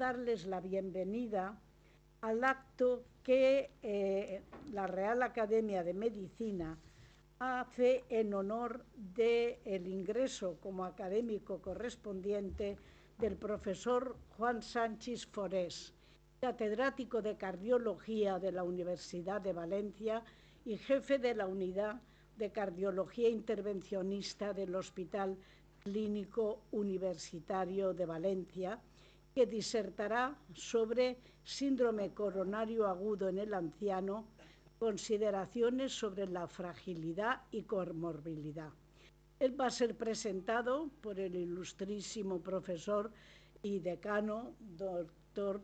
darles la bienvenida al acto que la Real Academia de Medicina hace en honor del ingreso como académico correspondiente del profesor Juan Sanchis Forés, catedrático de Cardiología de la Universidad de Valencia y jefe de la Unidad de Cardiología Intervencionista del Hospital Clínico Universitario de Valencia, que disertará sobre síndrome coronario agudo en el anciano, consideraciones sobre la fragilidad y comorbilidad. Él va a ser presentado por el ilustrísimo profesor y decano, doctor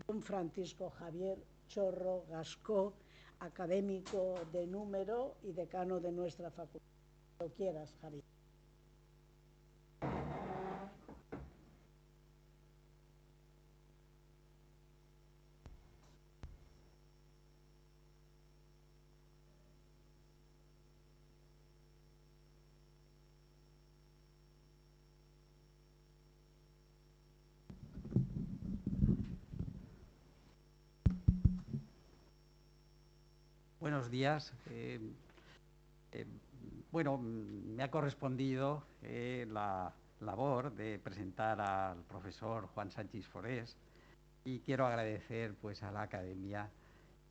don Francisco Javier Chorro Gascó, académico de número y decano de nuestra facultad. Lo quieras, Javier. Buenos días. Bueno, me ha correspondido la labor de presentar al profesor Juan Sanchis Forés y quiero agradecer pues a la Academia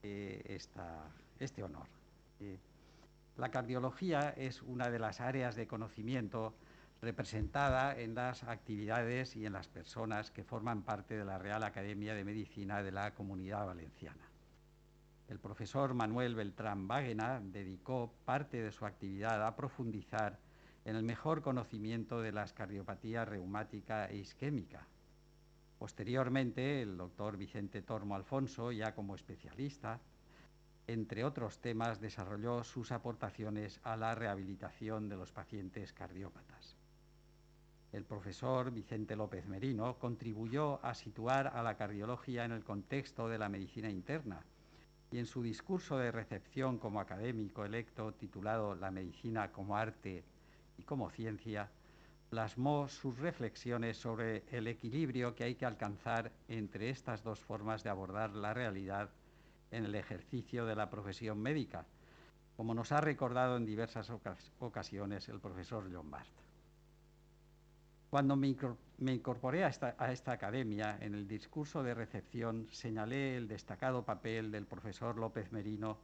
este honor. La cardiología es una de las áreas de conocimiento representada en las actividades y en las personas que forman parte de la Real Academia de Medicina de la Comunidad Valenciana. El profesor Manuel Beltrán Báguena dedicó parte de su actividad a profundizar en el mejor conocimiento de las cardiopatías reumática e isquémica. Posteriormente, el doctor Vicente Tormo Alfonso, ya como especialista, entre otros temas, desarrolló sus aportaciones a la rehabilitación de los pacientes cardiópatas. El profesor Vicente López Merino contribuyó a situar a la cardiología en el contexto de la medicina interna, y en su discurso de recepción como académico electo, titulado La medicina como arte y como ciencia, plasmó sus reflexiones sobre el equilibrio que hay que alcanzar entre estas dos formas de abordar la realidad en el ejercicio de la profesión médica, como nos ha recordado en diversas ocasiones el profesor John Bart. Cuando me incorporé a esta academia, en el discurso de recepción señalé el destacado papel del profesor López Merino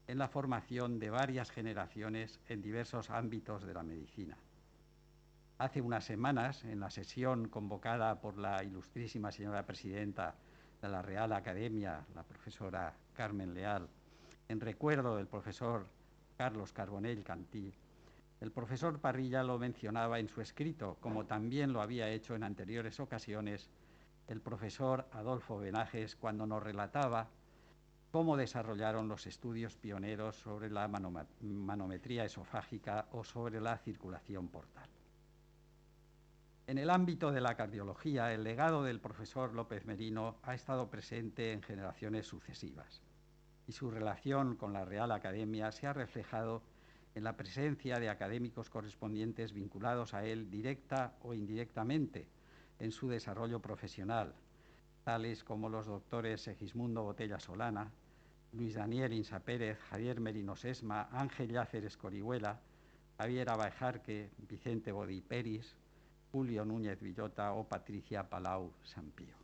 en la formación de varias generaciones en diversos ámbitos de la medicina. Hace unas semanas, en la sesión convocada por la ilustrísima señora presidenta de la Real Academia, la profesora Carmen Leal, en recuerdo del profesor Carlos Carbonell Cantí, el profesor Parrilla lo mencionaba en su escrito, como también lo había hecho en anteriores ocasiones el profesor Adolfo Benajes cuando nos relataba cómo desarrollaron los estudios pioneros sobre la manometría esofágica o sobre la circulación portal. En el ámbito de la cardiología, el legado del profesor López Merino ha estado presente en generaciones sucesivas y su relación con la Real Academia se ha reflejado en la presencia de académicos correspondientes vinculados a él directa o indirectamente en su desarrollo profesional, tales como los doctores Segismundo Botella Solana, Luis Daniel Insa Pérez, Javier Merino Sesma, Ángel Yáceres Corihuela, Javier Abajarque, Vicente Bodí Peris, Julio Núñez Villota o Patricia Palau Sampío.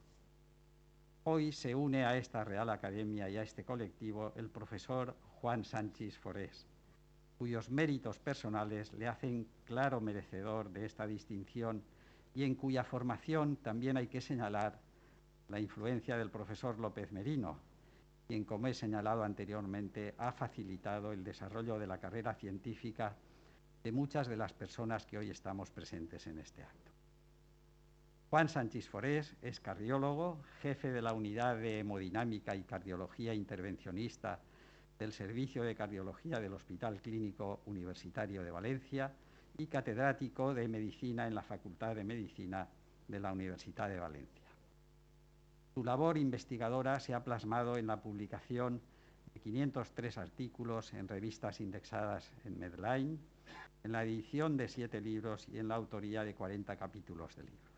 Hoy se une a esta Real Academia y a este colectivo el profesor Juan Sanchis Forés, cuyos méritos personales le hacen claro merecedor de esta distinción y en cuya formación también hay que señalar la influencia del profesor López Merino, quien, como he señalado anteriormente, ha facilitado el desarrollo de la carrera científica de muchas de las personas que hoy estamos presentes en este acto. Juan Sanchis Forés es cardiólogo, jefe de la Unidad de Hemodinámica y Cardiología Intervencionista del Servicio de Cardiología del Hospital Clínico Universitario de Valencia y catedrático de Medicina en la Facultad de Medicina de la Universidad de Valencia. Su labor investigadora se ha plasmado en la publicación de 503 artículos en revistas indexadas en Medline, en la edición de 7 libros y en la autoría de 40 capítulos de libros.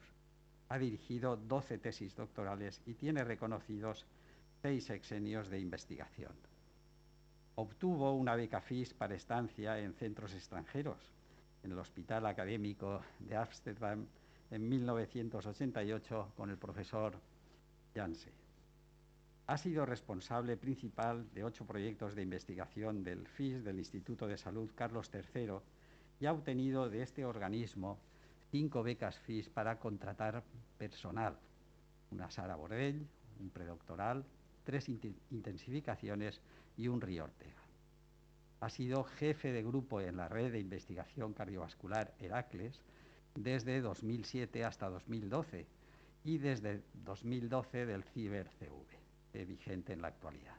Ha dirigido 12 tesis doctorales y tiene reconocidos 6 sexenios de investigación. Obtuvo una beca FIS para estancia en centros extranjeros, en el Hospital Académico de Ámsterdam en 1988 con el profesor Janse. Ha sido responsable principal de 8 proyectos de investigación del FIS, del Instituto de Salud Carlos III, y ha obtenido de este organismo 5 becas FIS para contratar personal, una Sara Bordell, un predoctoral, 3 intensificaciones y un Río Ortega. Ha sido jefe de grupo en la red de investigación cardiovascular Heracles desde 2007 hasta 2012 y desde 2012 del CIBER-CV, vigente en la actualidad.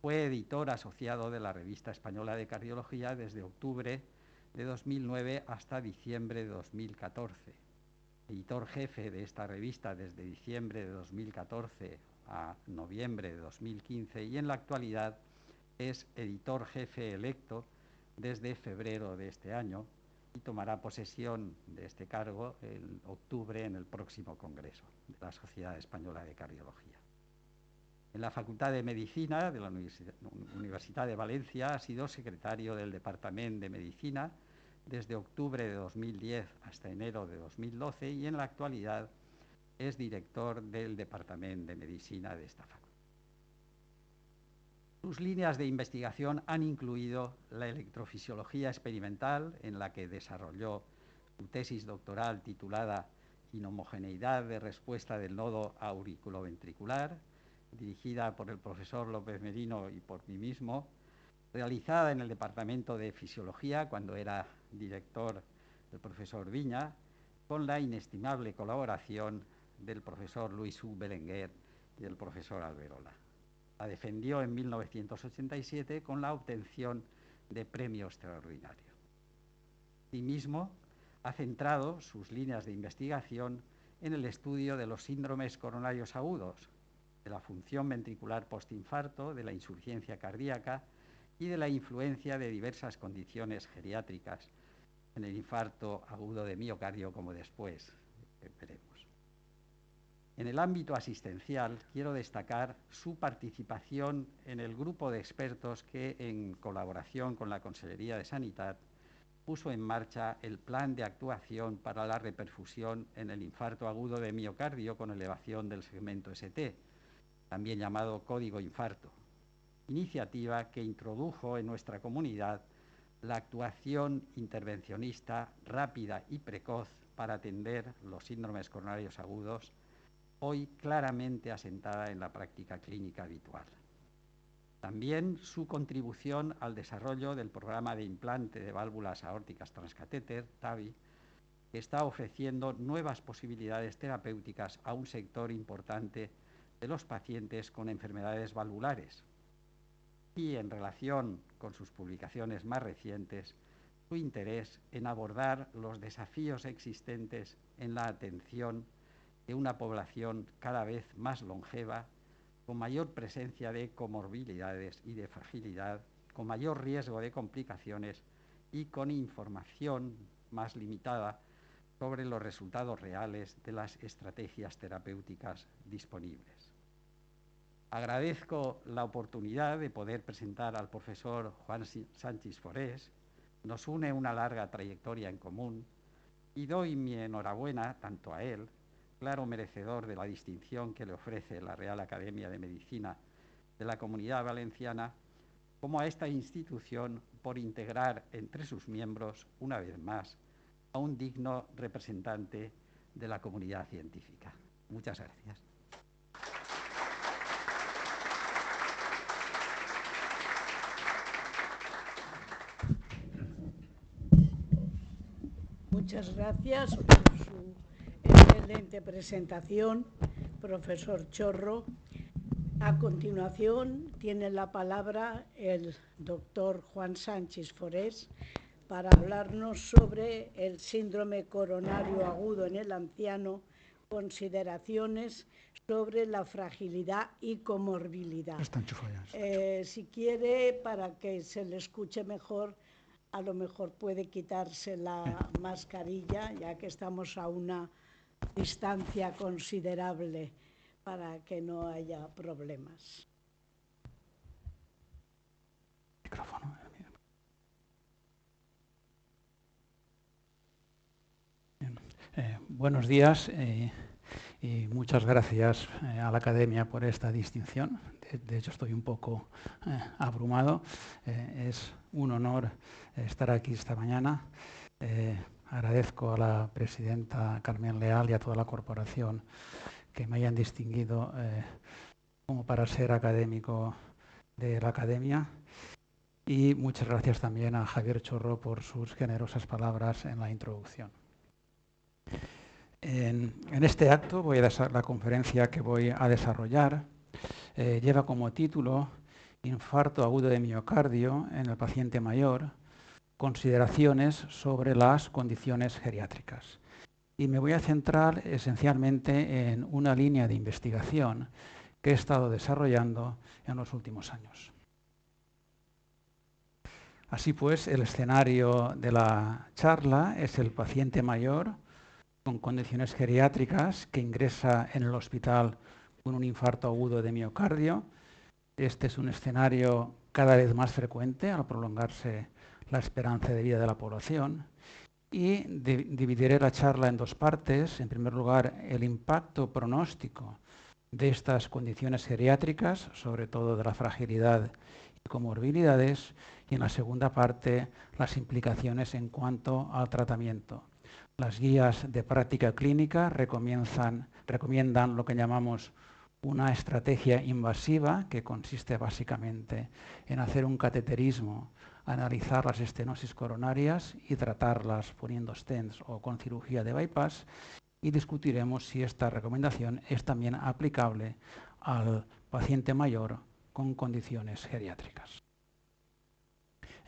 Fue editor asociado de la Revista Española de Cardiología desde octubre de 2009 hasta diciembre de 2014. Editor jefe de esta revista desde diciembre de 2014 a noviembre de 2015 y en la actualidad es editor jefe electo desde febrero de este año y tomará posesión de este cargo en octubre en el próximo Congreso de la Sociedad Española de Cardiología. En la Facultad de Medicina de la Universidad de Valencia ha sido secretario del Departamento de Medicina desde octubre de 2010 hasta enero de 2012 y en la actualidad es director del Departamento de Medicina de esta facultad. Sus líneas de investigación han incluido la electrofisiología experimental, en la que desarrolló su tesis doctoral titulada Inhomogeneidad de respuesta del nodo auriculoventricular, dirigida por el profesor López Merino y por mí mismo, realizada en el Departamento de Fisiología cuando era director el profesor Viña, con la inestimable colaboración del profesor Luis U. Belenguer y del profesor Alberola. La defendió en 1987 con la obtención de premio extraordinario. Asimismo, ha centrado sus líneas de investigación en el estudio de los síndromes coronarios agudos, de la función ventricular postinfarto, de la insuficiencia cardíaca y de la influencia de diversas condiciones geriátricas en el infarto agudo de miocardio, como después veremos. En el ámbito asistencial, quiero destacar su participación en el grupo de expertos que, en colaboración con la Consellería de Sanidad, puso en marcha el plan de actuación para la reperfusión en el infarto agudo de miocardio con elevación del segmento ST, también llamado código infarto, iniciativa que introdujo en nuestra comunidad la actuación intervencionista rápida y precoz para atender los síndromes coronarios agudos, hoy claramente asentada en la práctica clínica habitual. También su contribución al desarrollo del programa de implante de válvulas aórticas transcatéter, TAVI, que está ofreciendo nuevas posibilidades terapéuticas a un sector importante de los pacientes con enfermedades valvulares. Y en relación con sus publicaciones más recientes, su interés en abordar los desafíos existentes en la atención de una población cada vez más longeva, con mayor presencia de comorbilidades y de fragilidad, con mayor riesgo de complicaciones y con información más limitada sobre los resultados reales de las estrategias terapéuticas disponibles. Agradezco la oportunidad de poder presentar al profesor Juan Sanchis Forés. Nos une una larga trayectoria en común y doy mi enhorabuena tanto a él, claro merecedor de la distinción que le ofrece la Real Academia de Medicina de la Comunidad Valenciana, como a esta institución por integrar entre sus miembros, una vez más, a un digno representante de la comunidad científica. Muchas gracias. Muchas gracias por su excelente presentación, profesor Chorro. A continuación tiene la palabra el doctor Juan Sanchis Forés para hablarnos sobre el síndrome coronario agudo en el anciano, consideraciones sobre la fragilidad y comorbilidad. Si quiere, para que se le escuche mejor, a lo mejor puede quitarse la mascarilla, ya que estamos a una distancia considerable para que no haya problemas. Micrófono. Buenos días y muchas gracias a la Academia por esta distinción. De hecho, estoy un poco abrumado. Es un honor estar aquí esta mañana. Agradezco a la presidenta Carmen Leal y a toda la corporación que me hayan distinguido como para ser académico de la Academia. Y muchas gracias también a Javier Chorro por sus generosas palabras en la introducción. En este acto, la conferencia que voy a desarrollar lleva como título Infarto agudo de miocardio en el paciente mayor, consideraciones sobre las condiciones geriátricas. Y me voy a centrar esencialmente en una línea de investigación que he estado desarrollando en los últimos años. Así pues, el escenario de la charla es el paciente mayor con condiciones geriátricas que ingresa en el hospital con un infarto agudo de miocardio. Este es un escenario cada vez más frecuente al prolongarse la esperanza de vida de la población. Y dividiré la charla en dos partes. En primer lugar, el impacto pronóstico de estas condiciones geriátricas, sobre todo de la fragilidad y comorbilidades. Y en la segunda parte, las implicaciones en cuanto al tratamiento. Las guías de práctica clínica recomiendan lo que llamamos una estrategia invasiva, que consiste básicamente en hacer un cateterismo, analizar las estenosis coronarias y tratarlas poniendo stents o con cirugía de bypass, y discutiremos si esta recomendación es también aplicable al paciente mayor con condiciones geriátricas.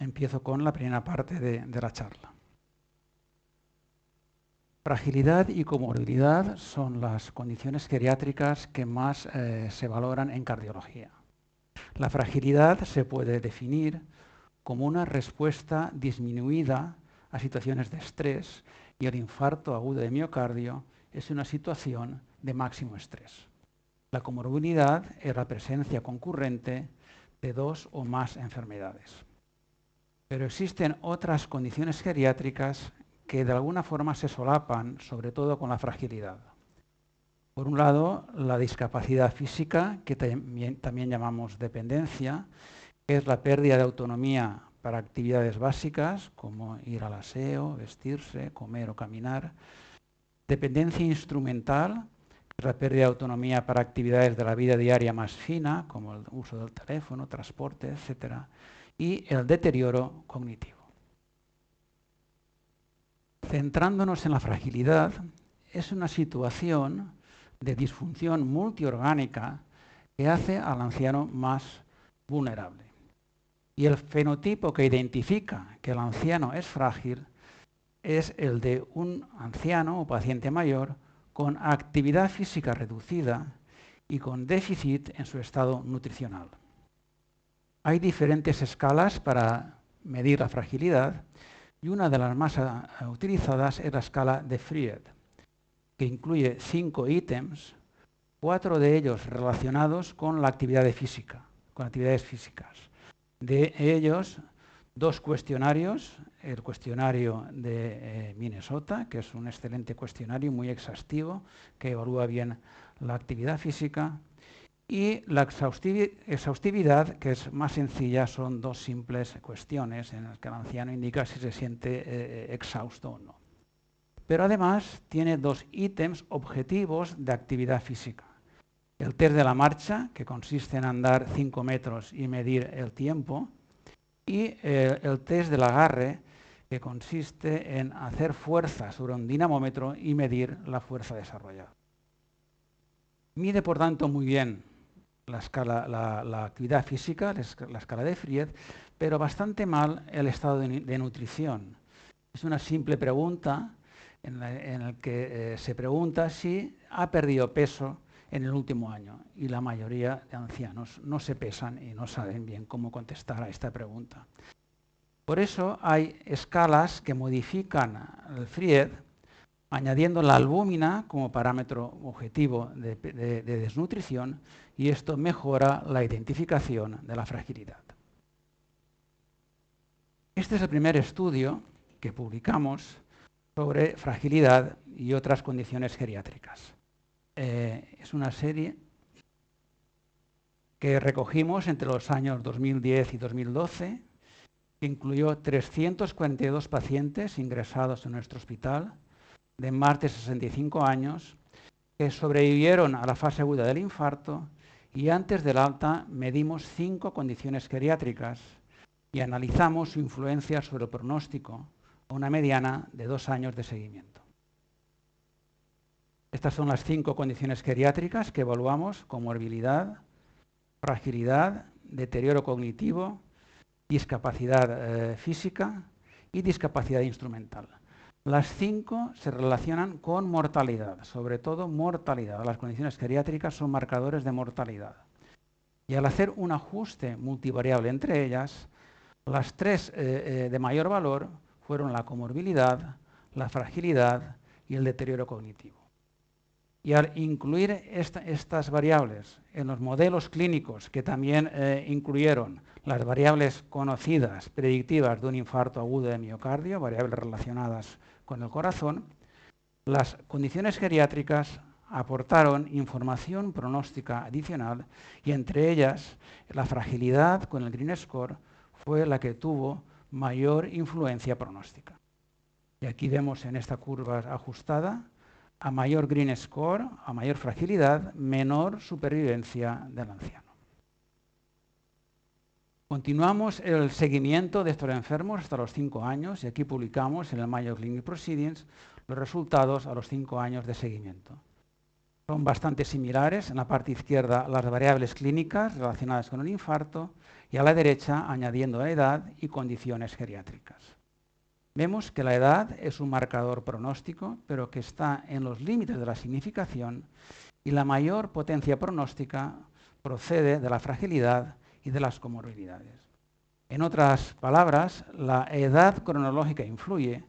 Empiezo con la primera parte de la charla. Fragilidad y comorbilidad son las condiciones geriátricas que más se valoran en cardiología. La fragilidad se puede definir como una respuesta disminuida a situaciones de estrés, y el infarto agudo de miocardio es una situación de máximo estrés. La comorbilidad es la presencia concurrente de dos o más enfermedades. Pero existen otras condiciones geriátricas que de alguna forma se solapan, sobre todo con la fragilidad. Por un lado, la discapacidad física, que también llamamos dependencia, que es la pérdida de autonomía para actividades básicas, como ir al aseo, vestirse, comer o caminar. Dependencia instrumental, que es la pérdida de autonomía para actividades de la vida diaria más fina, como el uso del teléfono, transporte, etc. Y el deterioro cognitivo. Centrándonos en la fragilidad, es una situación de disfunción multiorgánica que hace al anciano más vulnerable. Y el fenotipo que identifica que el anciano es frágil es el de un anciano o paciente mayor con actividad física reducida y con déficit en su estado nutricional. Hay diferentes escalas para medir la fragilidad, y una de las más utilizadas es la escala de Fried, que incluye 5 ítems, 4 de ellos relacionados con la actividad física, con actividades físicas. De ellos, 2 cuestionarios, el cuestionario de Minnesota, que es un excelente cuestionario muy exhaustivo, que evalúa bien la actividad física, y la exhaustividad, que es más sencilla, son 2 simples cuestiones en las que el anciano indica si se siente exhausto o no. Pero además tiene 2 ítems objetivos de actividad física. El test de la marcha, que consiste en andar 5 metros y medir el tiempo, y el test del agarre, que consiste en hacer fuerza sobre un dinamómetro y medir la fuerza desarrollada. Mide, por tanto, muy bien la actividad física, la escala de Fried, pero bastante mal el estado de nutrición. Es una simple pregunta en la que se pregunta si ha perdido peso en el último año, y la mayoría de ancianos no se pesan y no saben bien cómo contestar a esta pregunta. Por eso hay escalas que modifican el Fried añadiendo la albúmina como parámetro objetivo de desnutrición, y esto mejora la identificación de la fragilidad. Este es el primer estudio que publicamos sobre fragilidad y otras condiciones geriátricas. Es una serie que recogimos entre los años 2010 y 2012, que incluyó 342 pacientes ingresados en nuestro hospital de más de 65 años que sobrevivieron a la fase aguda del infarto, y antes del alta medimos 5 condiciones geriátricas y analizamos su influencia sobre el pronóstico a una mediana de 2 años de seguimiento. Estas son las 5 condiciones geriátricas que evaluamos: comorbilidad, fragilidad, deterioro cognitivo, discapacidad física y discapacidad instrumental. Las 5 se relacionan con mortalidad, sobre todo mortalidad. Las condiciones geriátricas son marcadores de mortalidad. Y al hacer un ajuste multivariable entre ellas, las 3 de mayor valor fueron la comorbilidad, la fragilidad y el deterioro cognitivo. Y al incluir estas variables en los modelos clínicos, que también incluyeron las variables conocidas predictivas de un infarto agudo de miocardio, variables relacionadas con el corazón, las condiciones geriátricas aportaron información pronóstica adicional, y entre ellas la fragilidad con el Green Score fue la que tuvo mayor influencia pronóstica. Y aquí vemos en esta curva ajustada: a mayor Green Score, a mayor fragilidad, menor supervivencia del anciano. Continuamos el seguimiento de estos enfermos hasta los 5 años, y aquí publicamos en el Mayo Clinic Proceedings los resultados a los 5 años de seguimiento. Son bastante similares: en la parte izquierda las variables clínicas relacionadas con el infarto, y a la derecha añadiendo la edad y condiciones geriátricas. Vemos que la edad es un marcador pronóstico, pero que está en los límites de la significación, y la mayor potencia pronóstica procede de la fragilidad y de las comorbilidades. En otras palabras, la edad cronológica influye,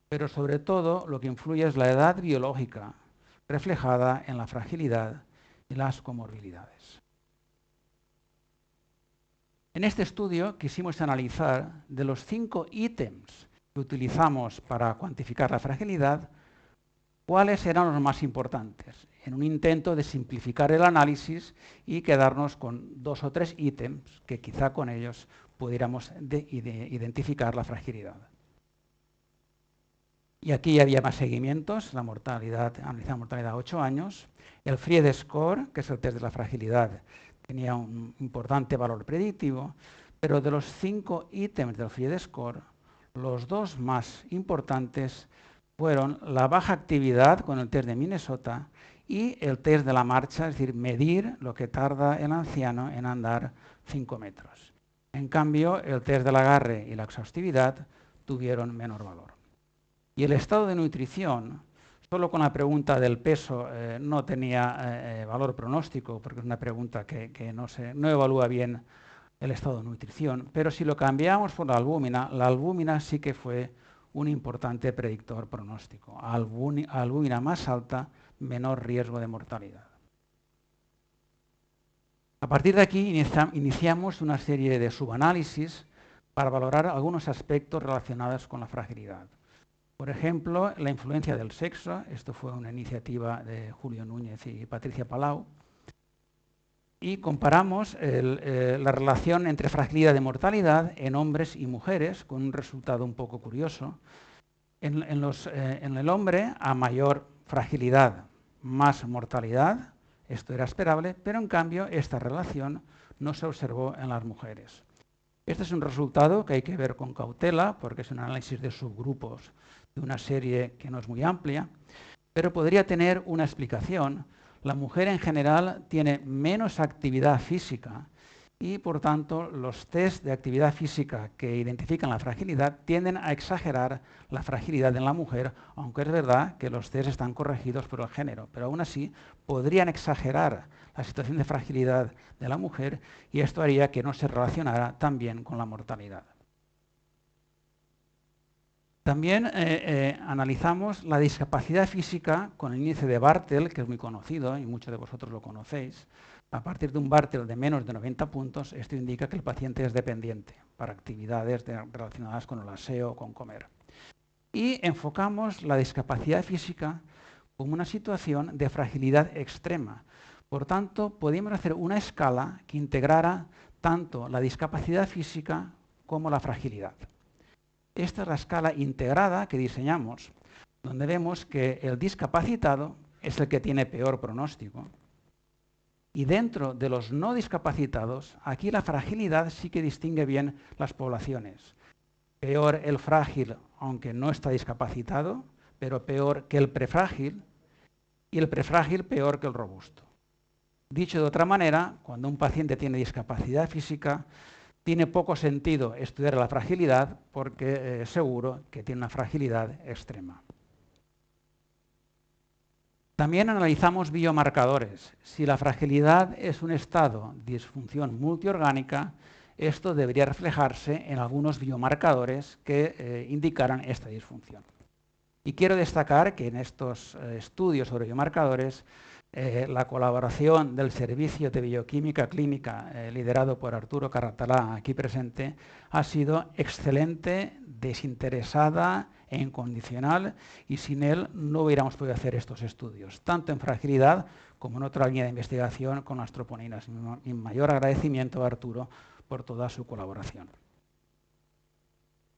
pero sobre todo lo que influye es la edad biológica, reflejada en la fragilidad y las comorbilidades. En este estudio quisimos analizar, de los 5 ítems que utilizamos para cuantificar la fragilidad, cuáles eran los más importantes, en un intento de simplificar el análisis y quedarnos con 2 o 3 ítems que quizá con ellos pudiéramos identificar la fragilidad. Y aquí había más seguimientos: la mortalidad, analizamos mortalidad a 8 años, el Fried Score, que es el test de la fragilidad, tenía un importante valor predictivo, pero de los 5 ítems del Fried Score, los 2 más importantes fueron la baja actividad con el test de Minnesota y el test de la marcha, es decir, medir lo que tarda el anciano en andar 5 metros. En cambio, el test del agarre y la exhaustividad tuvieron menor valor. Y el estado de nutrición, solo con la pregunta del peso, no tenía valor pronóstico, porque es una pregunta que no evalúa bien el estado de nutrición, pero si lo cambiamos por la albúmina sí que fue un importante predictor pronóstico. Albúmina más alta, menor riesgo de mortalidad. A partir de aquí iniciamos una serie de subanálisis para valorar algunos aspectos relacionados con la fragilidad. Por ejemplo, la influencia del sexo. Esto fue una iniciativa de Julio Núñez y Patricia Palau. Y comparamos la relación entre fragilidad y mortalidad en hombres y mujeres, con un resultado un poco curioso. En el hombre, a mayor fragilidad, más mortalidad. Esto era esperable, pero en cambio esta relación no se observó en las mujeres. Este es un resultado que hay que ver con cautela, porque es un análisis de subgrupos de una serie que no es muy amplia, pero podría tener una explicación. La mujer en general tiene menos actividad física y, por tanto, los test de actividad física que identifican la fragilidad tienden a exagerar la fragilidad en la mujer, aunque es verdad que los test están corregidos por el género, pero aún así podrían exagerar la situación de fragilidad de la mujer, y esto haría que no se relacionara tan bien con la mortalidad. También analizamos la discapacidad física con el índice de Bartel, que es muy conocido y muchos de vosotros lo conocéis. A partir de un Bartel de menos de 90 puntos, esto indica que el paciente es dependiente para actividades relacionadas con el aseo o con comer. Y enfocamos la discapacidad física como una situación de fragilidad extrema. Por tanto, podíamos hacer una escala que integrara tanto la discapacidad física como la fragilidad. Esta es la escala integrada que diseñamos, donde vemos que el discapacitado es el que tiene peor pronóstico. Y dentro de los no discapacitados, aquí la fragilidad sí que distingue bien las poblaciones. Peor el frágil, aunque no está discapacitado, pero peor que el prefrágil, y el prefrágil peor que el robusto. Dicho de otra manera, cuando un paciente tiene discapacidad física, tiene poco sentido estudiar la fragilidad porque seguro que tiene una fragilidad extrema. También analizamos biomarcadores. Si la fragilidad es un estado de disfunción multiorgánica, esto debería reflejarse en algunos biomarcadores que indicaran esta disfunción. Y quiero destacar que en estos estudios sobre biomarcadores, la colaboración del Servicio de Bioquímica Clínica, liderado por Arturo Carratalá, aquí presente, ha sido excelente, desinteresada e incondicional, y sin él no hubiéramos podido hacer estos estudios, tanto en fragilidad como en otra línea de investigación con las troponinas. Mi mayor agradecimiento a Arturo por toda su colaboración.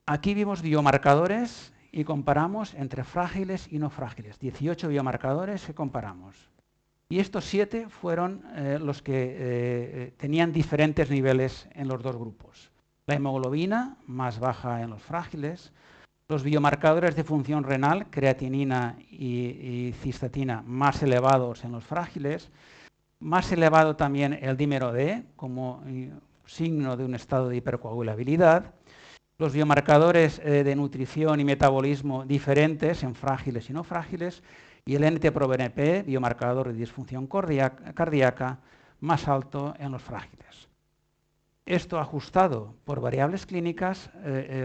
Aquí vimos biomarcadores y comparamos entre frágiles y no frágiles. 18 biomarcadores que comparamos. Y estos 7 fueron los que tenían diferentes niveles en los dos grupos. La hemoglobina, más baja en los frágiles. Los biomarcadores de función renal, creatinina y cistatina, más elevados en los frágiles. Más elevado también el dímero D, como signo de un estado de hipercoagulabilidad. Los biomarcadores de nutrición y metabolismo diferentes en frágiles y no frágiles, y el NT-proBNP, biomarcador de disfunción cardíaca, más alto en los frágiles. Esto ajustado por variables clínicas,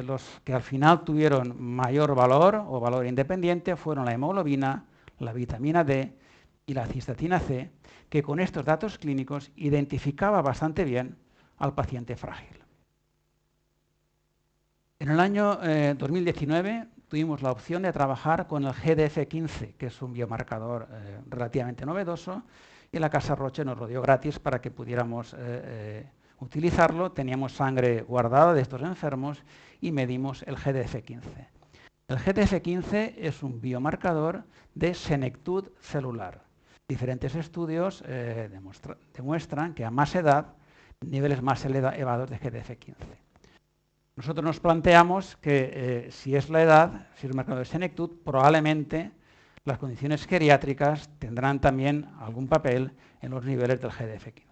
los que al final tuvieron mayor valor o valor independiente fueron la hemoglobina, la vitamina D y la cistatina C, que con estos datos clínicos identificaba bastante bien al paciente frágil. En el año 2019 tuvimos la opción de trabajar con el GDF15, que es un biomarcador relativamente novedoso, y la Casa Roche nos lo dio gratis para que pudiéramos utilizarlo. Teníamos sangre guardada de estos enfermos y medimos el GDF15. El GDF15 es un biomarcador de senectud celular. Diferentes estudios demuestran que a más edad, niveles más elevados de GDF15. Nosotros nos planteamos que si es la edad, si es un marcador de senectud, probablemente las condiciones geriátricas tendrán también algún papel en los niveles del GDF15.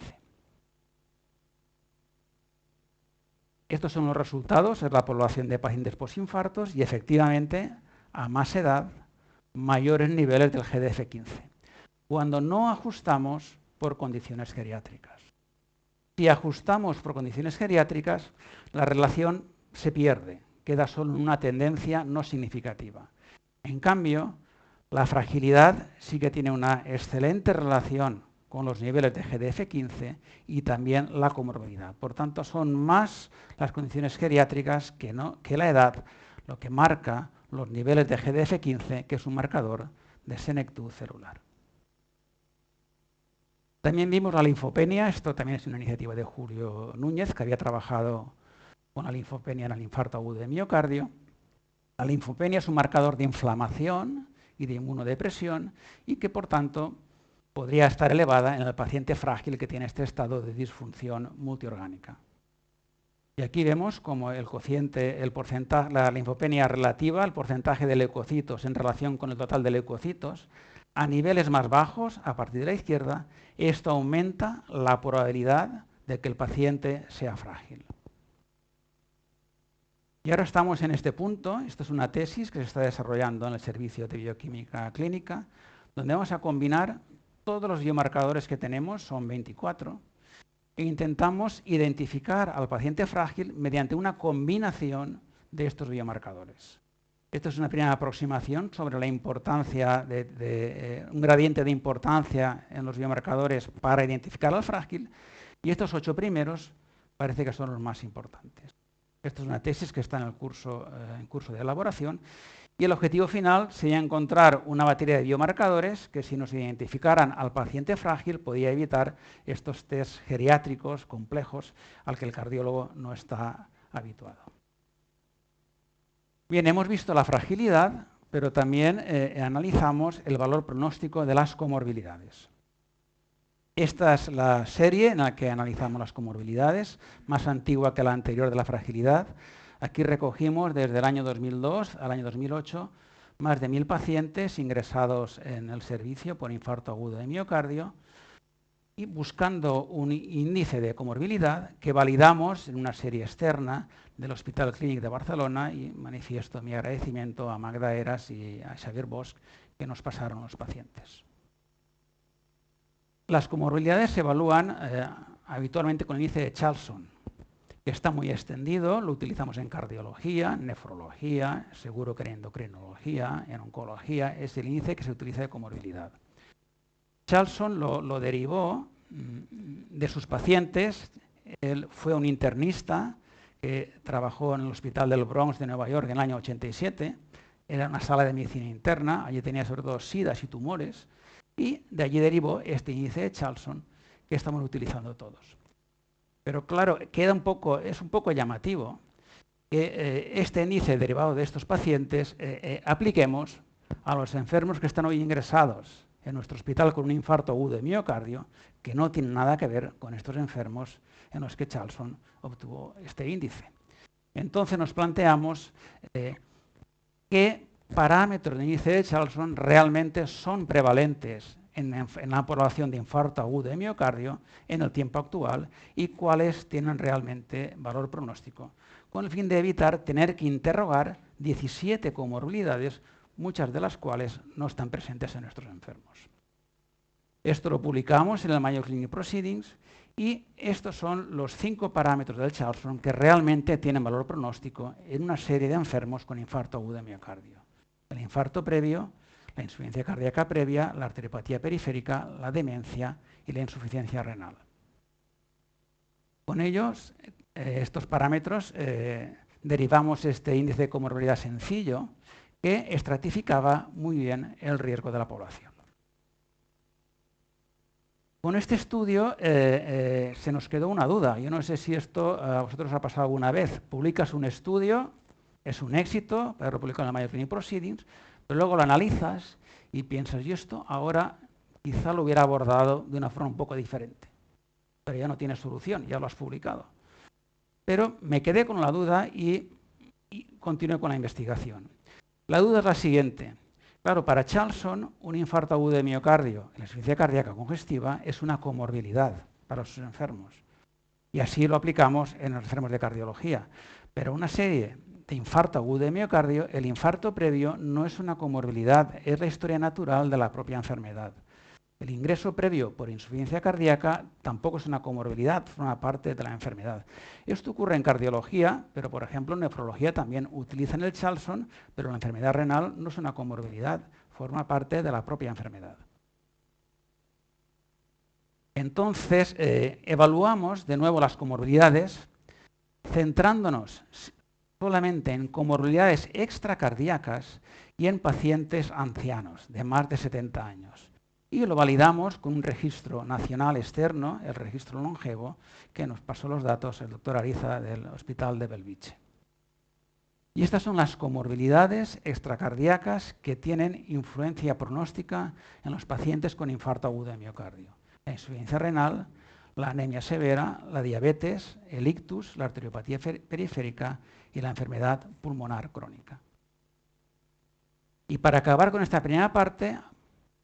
Estos son los resultados, es la población de pacientes posinfartos y efectivamente a más edad, mayores niveles del GDF15, cuando no ajustamos por condiciones geriátricas. Si ajustamos por condiciones geriátricas, la relación se pierde, queda solo una tendencia no significativa. En cambio, la fragilidad sí que tiene una excelente relación con los niveles de GDF15 y también la comorbilidad. Por tanto, son más las condiciones geriátricas que la edad, lo que marca los niveles de GDF15, que es un marcador de senectud celular. También vimos la linfopenia. Esto también es una iniciativa de Julio Núñez, que había trabajado con la linfopenia en el infarto agudo de miocardio. La linfopenia es un marcador de inflamación y de inmunodepresión y que, por tanto, podría estar elevada en el paciente frágil que tiene este estado de disfunción multiorgánica. Y aquí vemos como el cociente, el porcentaje, la linfopenia relativa, el porcentaje de leucocitos en relación con el total de leucocitos, a niveles más bajos, a partir de la izquierda, esto aumenta la probabilidad de que el paciente sea frágil. Y ahora estamos en este punto. Esto es una tesis que se está desarrollando en el Servicio de Bioquímica Clínica, donde vamos a combinar todos los biomarcadores que tenemos, son 24, e intentamos identificar al paciente frágil mediante una combinación de estos biomarcadores. Esto es una primera aproximación sobre la importancia de un gradiente de importancia en los biomarcadores para identificar al frágil, y estos 8 primeros parece que son los más importantes. Esto es una tesis que está en curso de elaboración, y el objetivo final sería encontrar una batería de biomarcadores que, si nos identificaran al paciente frágil, podía evitar estos test geriátricos complejos al que el cardiólogo no está habituado. Bien, hemos visto la fragilidad, pero también analizamos el valor pronóstico de las comorbilidades. Esta es la serie en la que analizamos las comorbilidades, más antigua que la anterior de la fragilidad. Aquí recogimos desde el año 2002 al año 2008 más de 1000 pacientes ingresados en el servicio por infarto agudo de miocardio, y buscando un índice de comorbilidad que validamos en una serie externa del Hospital Clínic de Barcelona, y manifiesto mi agradecimiento a Magda Eras y a Xavier Bosch, que nos pasaron los pacientes. Las comorbilidades se evalúan habitualmente con el índice de Charlson, que está muy extendido, lo utilizamos en cardiología, nefrología, seguro que en endocrinología, en oncología, es el índice que se utiliza de comorbilidad. Charlson lo derivó de sus pacientes. Él fue un internista que trabajó en el Hospital del Bronx de Nueva York en el año 87, era una sala de medicina interna, allí tenía sobre todo sidas y tumores, y de allí derivó este índice de Charlson que estamos utilizando todos. Pero claro, es un poco llamativo que este índice derivado de estos pacientes apliquemos a los enfermos que están hoy ingresados en nuestro hospital con un infarto agudo de miocardio, que no tiene nada que ver con estos enfermos en los que Charlson obtuvo este índice. Entonces nos planteamos qué parámetros de índice de Charlson realmente son prevalentes en la población de infarto agudo de miocardio en el tiempo actual, y cuáles tienen realmente valor pronóstico, con el fin de evitar tener que interrogar 17 comorbilidades, muchas de las cuales no están presentes en nuestros enfermos. Esto lo publicamos en el Mayo Clinic Proceedings, y estos son los 5 parámetros del Charlson que realmente tienen valor pronóstico en una serie de enfermos con infarto agudo de miocardio: el infarto previo, la insuficiencia cardíaca previa, la arteriopatía periférica, la demencia y la insuficiencia renal. Con ellos, estos parámetros, derivamos este índice de comorbilidad sencillo que estratificaba muy bien el riesgo de la población. Con este estudio se nos quedó una duda. Yo no sé si esto a vosotros os ha pasado alguna vez. Publicas un estudio, es un éxito, pero publicado en el Mayo Clinic Proceedings, pero luego lo analizas y piensas, y esto ahora quizá lo hubiera abordado de una forma un poco diferente. Pero ya no tiene solución, ya lo has publicado. Pero me quedé con la duda y continué con la investigación. La duda es la siguiente. Claro, para Charlson, un infarto agudo de miocardio en la insuficiencia cardíaca congestiva es una comorbilidad para sus enfermos. Y así lo aplicamos en los enfermos de cardiología. Pero una serie de infarto agudo de miocardio, el infarto previo no es una comorbilidad, es la historia natural de la propia enfermedad. El ingreso previo por insuficiencia cardíaca tampoco es una comorbilidad, forma parte de la enfermedad. Esto ocurre en cardiología, pero por ejemplo en nefrología también utilizan el Charlson, pero la enfermedad renal no es una comorbilidad, forma parte de la propia enfermedad. Entonces, evaluamos de nuevo las comorbilidades, centrándonos solamente en comorbilidades extracardíacas y en pacientes ancianos de más de 70 años. Y lo validamos con un registro nacional externo, el registro longevo, que nos pasó los datos el doctor Ariza del Hospital de Belviche. Y estas son las comorbilidades extracardíacas que tienen influencia pronóstica en los pacientes con infarto agudo de miocardio: la insuficiencia renal, la anemia severa, la diabetes, el ictus, la arteriopatía periférica y la enfermedad pulmonar crónica. Y para acabar con esta primera parte,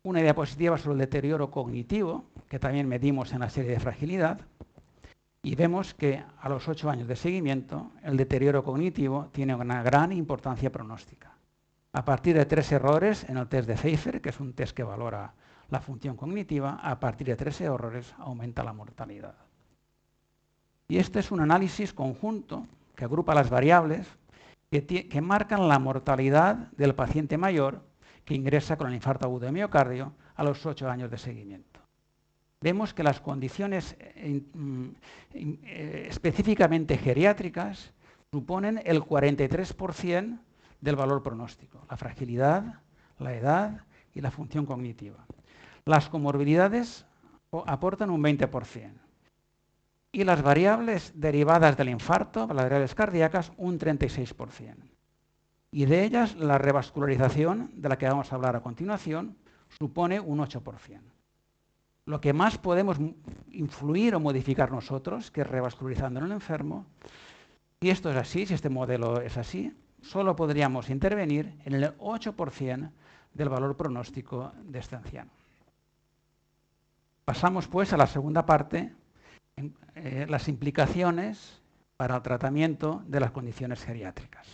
una diapositiva sobre el deterioro cognitivo, que también medimos en la serie de fragilidad, y vemos que a los 8 años de seguimiento el deterioro cognitivo tiene una gran importancia pronóstica. A partir de 3 errores en el test de Pfeiffer, que es un test que valora la función cognitiva, a partir de 3 errores aumenta la mortalidad. Y este es un análisis conjunto que agrupa las variables que marcan la mortalidad del paciente mayor que ingresa con el infarto agudo de miocardio a los 8 años de seguimiento. Vemos que las condiciones específicamente geriátricas suponen el 43% del valor pronóstico, la fragilidad, la edad y la función cognitiva. Las comorbilidades aportan un 20%. Y las variables derivadas del infarto, las variables cardíacas, un 36%. Y de ellas, la revascularización, de la que vamos a hablar a continuación, supone un 8%. Lo que más podemos influir o modificar nosotros, que es revascularizando en el enfermo, si esto es así, si este modelo es así, solo podríamos intervenir en el 8% del valor pronóstico de este anciano. Pasamos pues a la segunda parte, las implicaciones para el tratamiento de las condiciones geriátricas.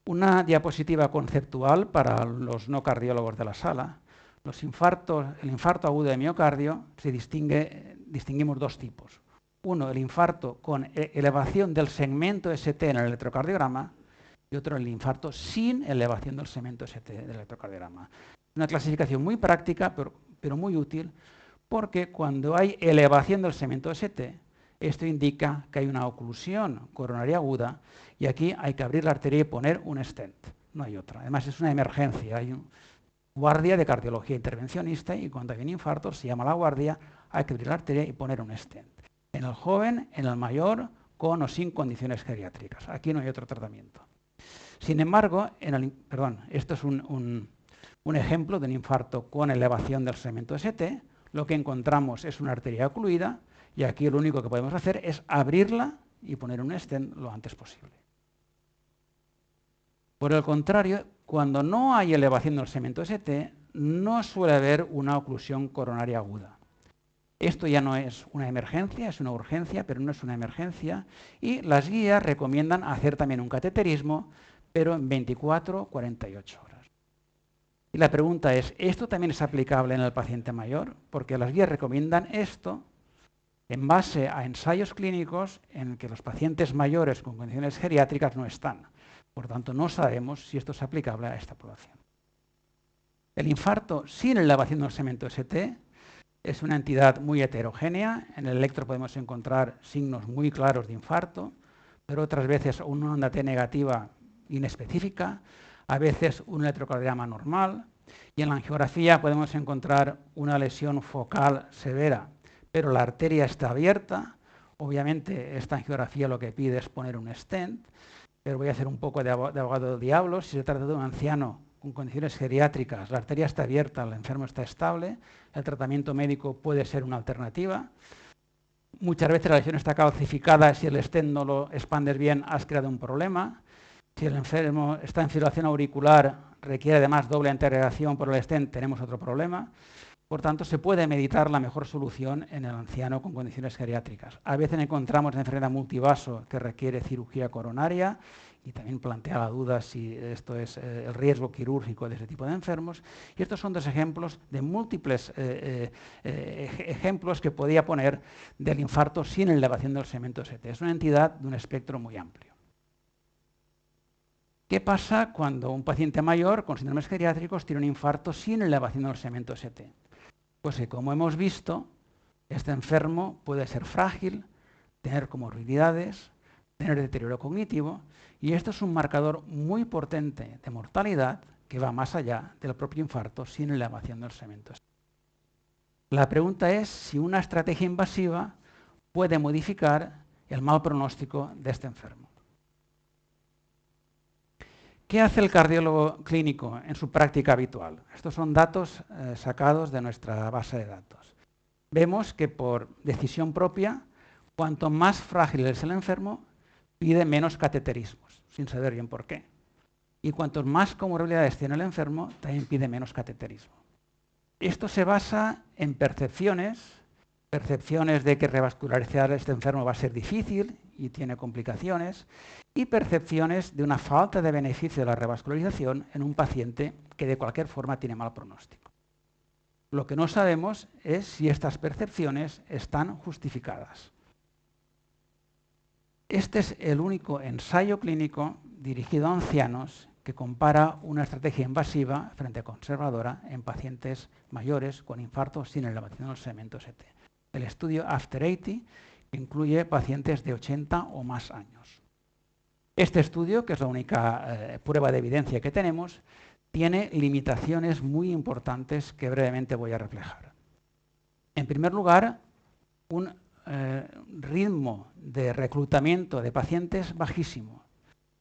Una diapositiva conceptual para los no cardiólogos de la sala. El infarto agudo de miocardio distinguimos dos tipos. Uno, el infarto con elevación del segmento ST en el electrocardiograma, y otro, el infarto sin elevación del segmento ST del electrocardiograma. Una clasificación muy práctica, pero muy útil, porque cuando hay elevación del segmento ST, esto indica que hay una oclusión coronaria aguda y aquí hay que abrir la arteria y poner un stent. No hay otra. Además, es una emergencia. Hay un guardia de cardiología intervencionista y cuando hay un infarto se llama la guardia, hay que abrir la arteria y poner un stent. En el joven, en el mayor, con o sin condiciones geriátricas. Aquí no hay otro tratamiento. Sin embargo, esto es un ejemplo de un infarto con elevación del segmento ST. Lo que encontramos es una arteria ocluida y aquí lo único que podemos hacer es abrirla y poner un stent lo antes posible. Por el contrario, cuando no hay elevación del segmento ST, no suele haber una oclusión coronaria aguda. Esto ya no es una emergencia, es una urgencia, pero no es una emergencia. Y las guías recomiendan hacer también un cateterismo, pero en 24-48 horas. Y la pregunta es, ¿esto también es aplicable en el paciente mayor? Porque las guías recomiendan esto en base a ensayos clínicos en que los pacientes mayores con condiciones geriátricas no están. Por tanto, no sabemos si esto es aplicable a esta población. El infarto sin elevación del segmento ST es una entidad muy heterogénea. En el electro podemos encontrar signos muy claros de infarto, pero otras veces una onda T negativa inespecífica, a veces un electrocardiograma normal, y en la angiografía podemos encontrar una lesión focal severa, pero la arteria está abierta. Obviamente esta angiografía lo que pide es poner un stent, pero voy a hacer un poco de abogado del diablo. Si se trata de un anciano con condiciones geriátricas, la arteria está abierta, el enfermo está estable, el tratamiento médico puede ser una alternativa. Muchas veces la lesión está calcificada, si el stent no lo expandes bien, has creado un problema. Si el enfermo está en fibrilación auricular, requiere además doble integración por el stent, tenemos otro problema. Por tanto, se puede meditar la mejor solución en el anciano con condiciones geriátricas. A veces encontramos una enfermedad multivaso que requiere cirugía coronaria y también plantea la duda si esto es el riesgo quirúrgico de este tipo de enfermos. Y estos son dos ejemplos de múltiples ejemplos que podía poner del infarto sin elevación del segmento ST. Es una entidad de un espectro muy amplio. ¿Qué pasa cuando un paciente mayor con síndromes geriátricos tiene un infarto sin elevación del segmento ST? Pues que, como hemos visto, este enfermo puede ser frágil, tener comorbilidades, tener deterioro cognitivo, y esto es un marcador muy potente de mortalidad que va más allá del propio infarto sin elevación del segmento ST. La pregunta es si una estrategia invasiva puede modificar el mal pronóstico de este enfermo. ¿Qué hace el cardiólogo clínico en su práctica habitual? Estos son datos sacados de nuestra base de datos. Vemos que por decisión propia, cuanto más frágil es el enfermo, pide menos cateterismos, sin saber bien por qué. Y cuantos más comorbilidades tiene el enfermo, también pide menos cateterismo. Esto se basa en percepciones de que revascularizar este enfermo va a ser difícil y tiene complicaciones, y percepciones de una falta de beneficio de la revascularización en un paciente que de cualquier forma tiene mal pronóstico. Lo que no sabemos es si estas percepciones están justificadas. Este es el único ensayo clínico dirigido a ancianos que compara una estrategia invasiva frente a conservadora en pacientes mayores con infarto sin elevación del segmento ST. El estudio After 80 incluye pacientes de 80 o más años. Este estudio, que es la única prueba de evidencia que tenemos, tiene limitaciones muy importantes que brevemente voy a reflejar. En primer lugar, un ritmo de reclutamiento de pacientes bajísimo.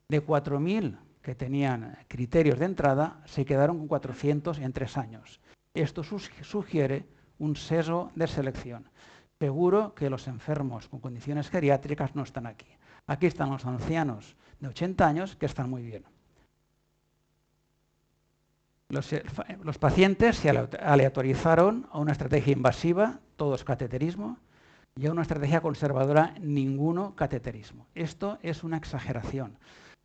De 4.000 que tenían criterios de entrada, se quedaron con 400 en 3 años. Esto sugiere un sesgo de selección. Seguro que los enfermos con condiciones geriátricas no están aquí. Aquí están los ancianos de 80 años que están muy bien. Los pacientes se aleatorizaron a una estrategia invasiva, todos cateterismo, y a una estrategia conservadora, ninguno cateterismo. Esto es una exageración.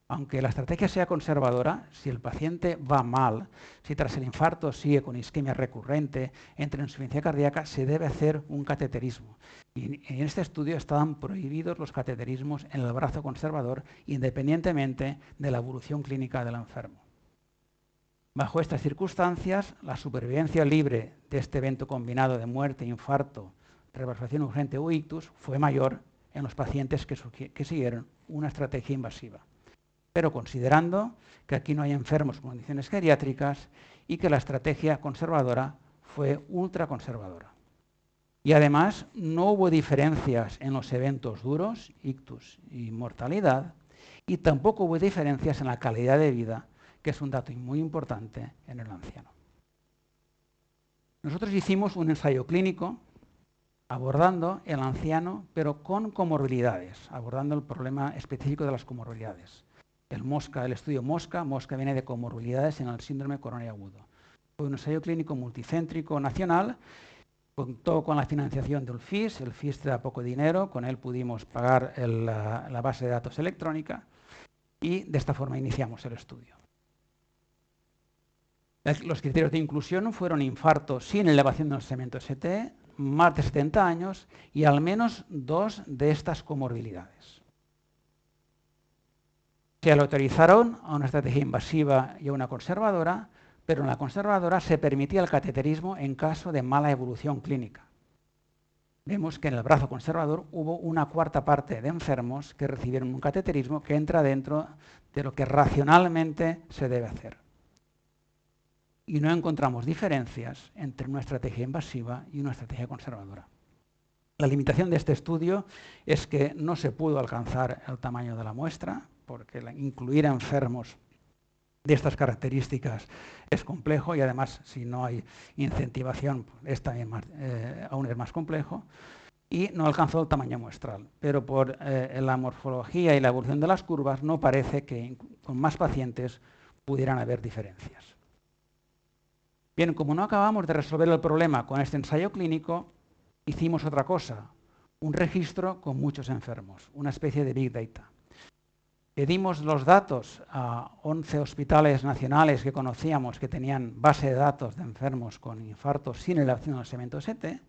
Aunque la estrategia sea conservadora, si el paciente va mal, si tras el infarto sigue con isquemia recurrente, entra en insuficiencia cardíaca, se debe hacer un cateterismo. Y en este estudio estaban prohibidos los cateterismos en el brazo conservador, independientemente de la evolución clínica del enfermo. Bajo estas circunstancias, la supervivencia libre de este evento combinado de muerte, infarto, revasculación urgente o ictus fue mayor en los pacientes que siguieron una estrategia invasiva. Pero considerando que aquí no hay enfermos con condiciones geriátricas y que la estrategia conservadora fue ultraconservadora. Y además no hubo diferencias en los eventos duros, ictus y mortalidad, y tampoco hubo diferencias en la calidad de vida, que es un dato muy importante en el anciano. Nosotros hicimos un ensayo clínico abordando el anciano, pero con comorbilidades, abordando el problema específico de las comorbilidades. El estudio MOSCA viene de comorbilidades en el síndrome coronario agudo. Fue un ensayo clínico multicéntrico nacional, contó con la financiación del FIS, el FIS da poco dinero, con él pudimos pagar la base de datos electrónica y de esta forma iniciamos el estudio. Los criterios de inclusión fueron infarto sin elevación del segmento ST, más de 70 años y al menos 2 de estas comorbilidades. Se autorizaron a una estrategia invasiva y a una conservadora, pero en la conservadora se permitía el cateterismo en caso de mala evolución clínica. Vemos que en el brazo conservador hubo una cuarta parte de enfermos que recibieron un cateterismo que entra dentro de lo que racionalmente se debe hacer. Y no encontramos diferencias entre una estrategia invasiva y una estrategia conservadora. La limitación de este estudio es que no se pudo alcanzar el tamaño de la muestra, porque incluir a enfermos de estas características es complejo y además si no hay incentivación aún es más complejo, y no alcanzó el tamaño muestral. Pero por la morfología y la evolución de las curvas no parece que con más pacientes pudieran haber diferencias. Bien, como no acabamos de resolver el problema con este ensayo clínico, hicimos otra cosa, un registro con muchos enfermos, una especie de Big Data. Pedimos los datos a 11 hospitales nacionales que conocíamos que tenían base de datos de enfermos con infarto sin elevación del segmento ST,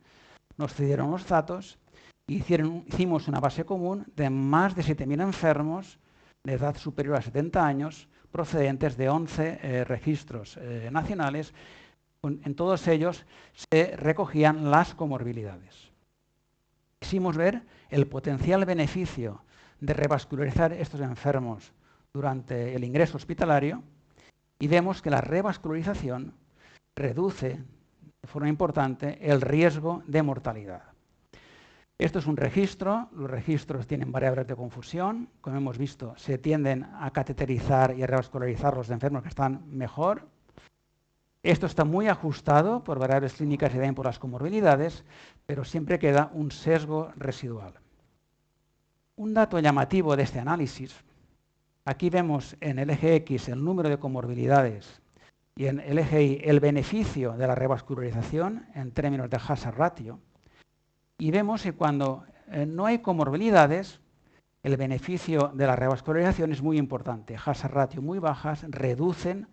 nos cedieron los datos e hicimos una base común de más de 7.000 enfermos de edad superior a 70 años procedentes de 11 registros nacionales. En todos ellos se recogían las comorbilidades. Quisimos ver el potencial beneficio de revascularizar estos enfermos durante el ingreso hospitalario y vemos que la revascularización reduce de forma importante el riesgo de mortalidad. Esto es un registro, los registros tienen variables de confusión, como hemos visto se tienden a cateterizar y a revascularizar los enfermos que están mejor. Esto está muy ajustado por variables clínicas y también por las comorbilidades, pero siempre queda un sesgo residual. Un dato llamativo de este análisis, aquí vemos en el eje X el número de comorbilidades y en el eje Y el beneficio de la revascularización en términos de hazard ratio, y vemos que cuando no hay comorbilidades, el beneficio de la revascularización es muy importante. Hazard ratio muy bajas reducen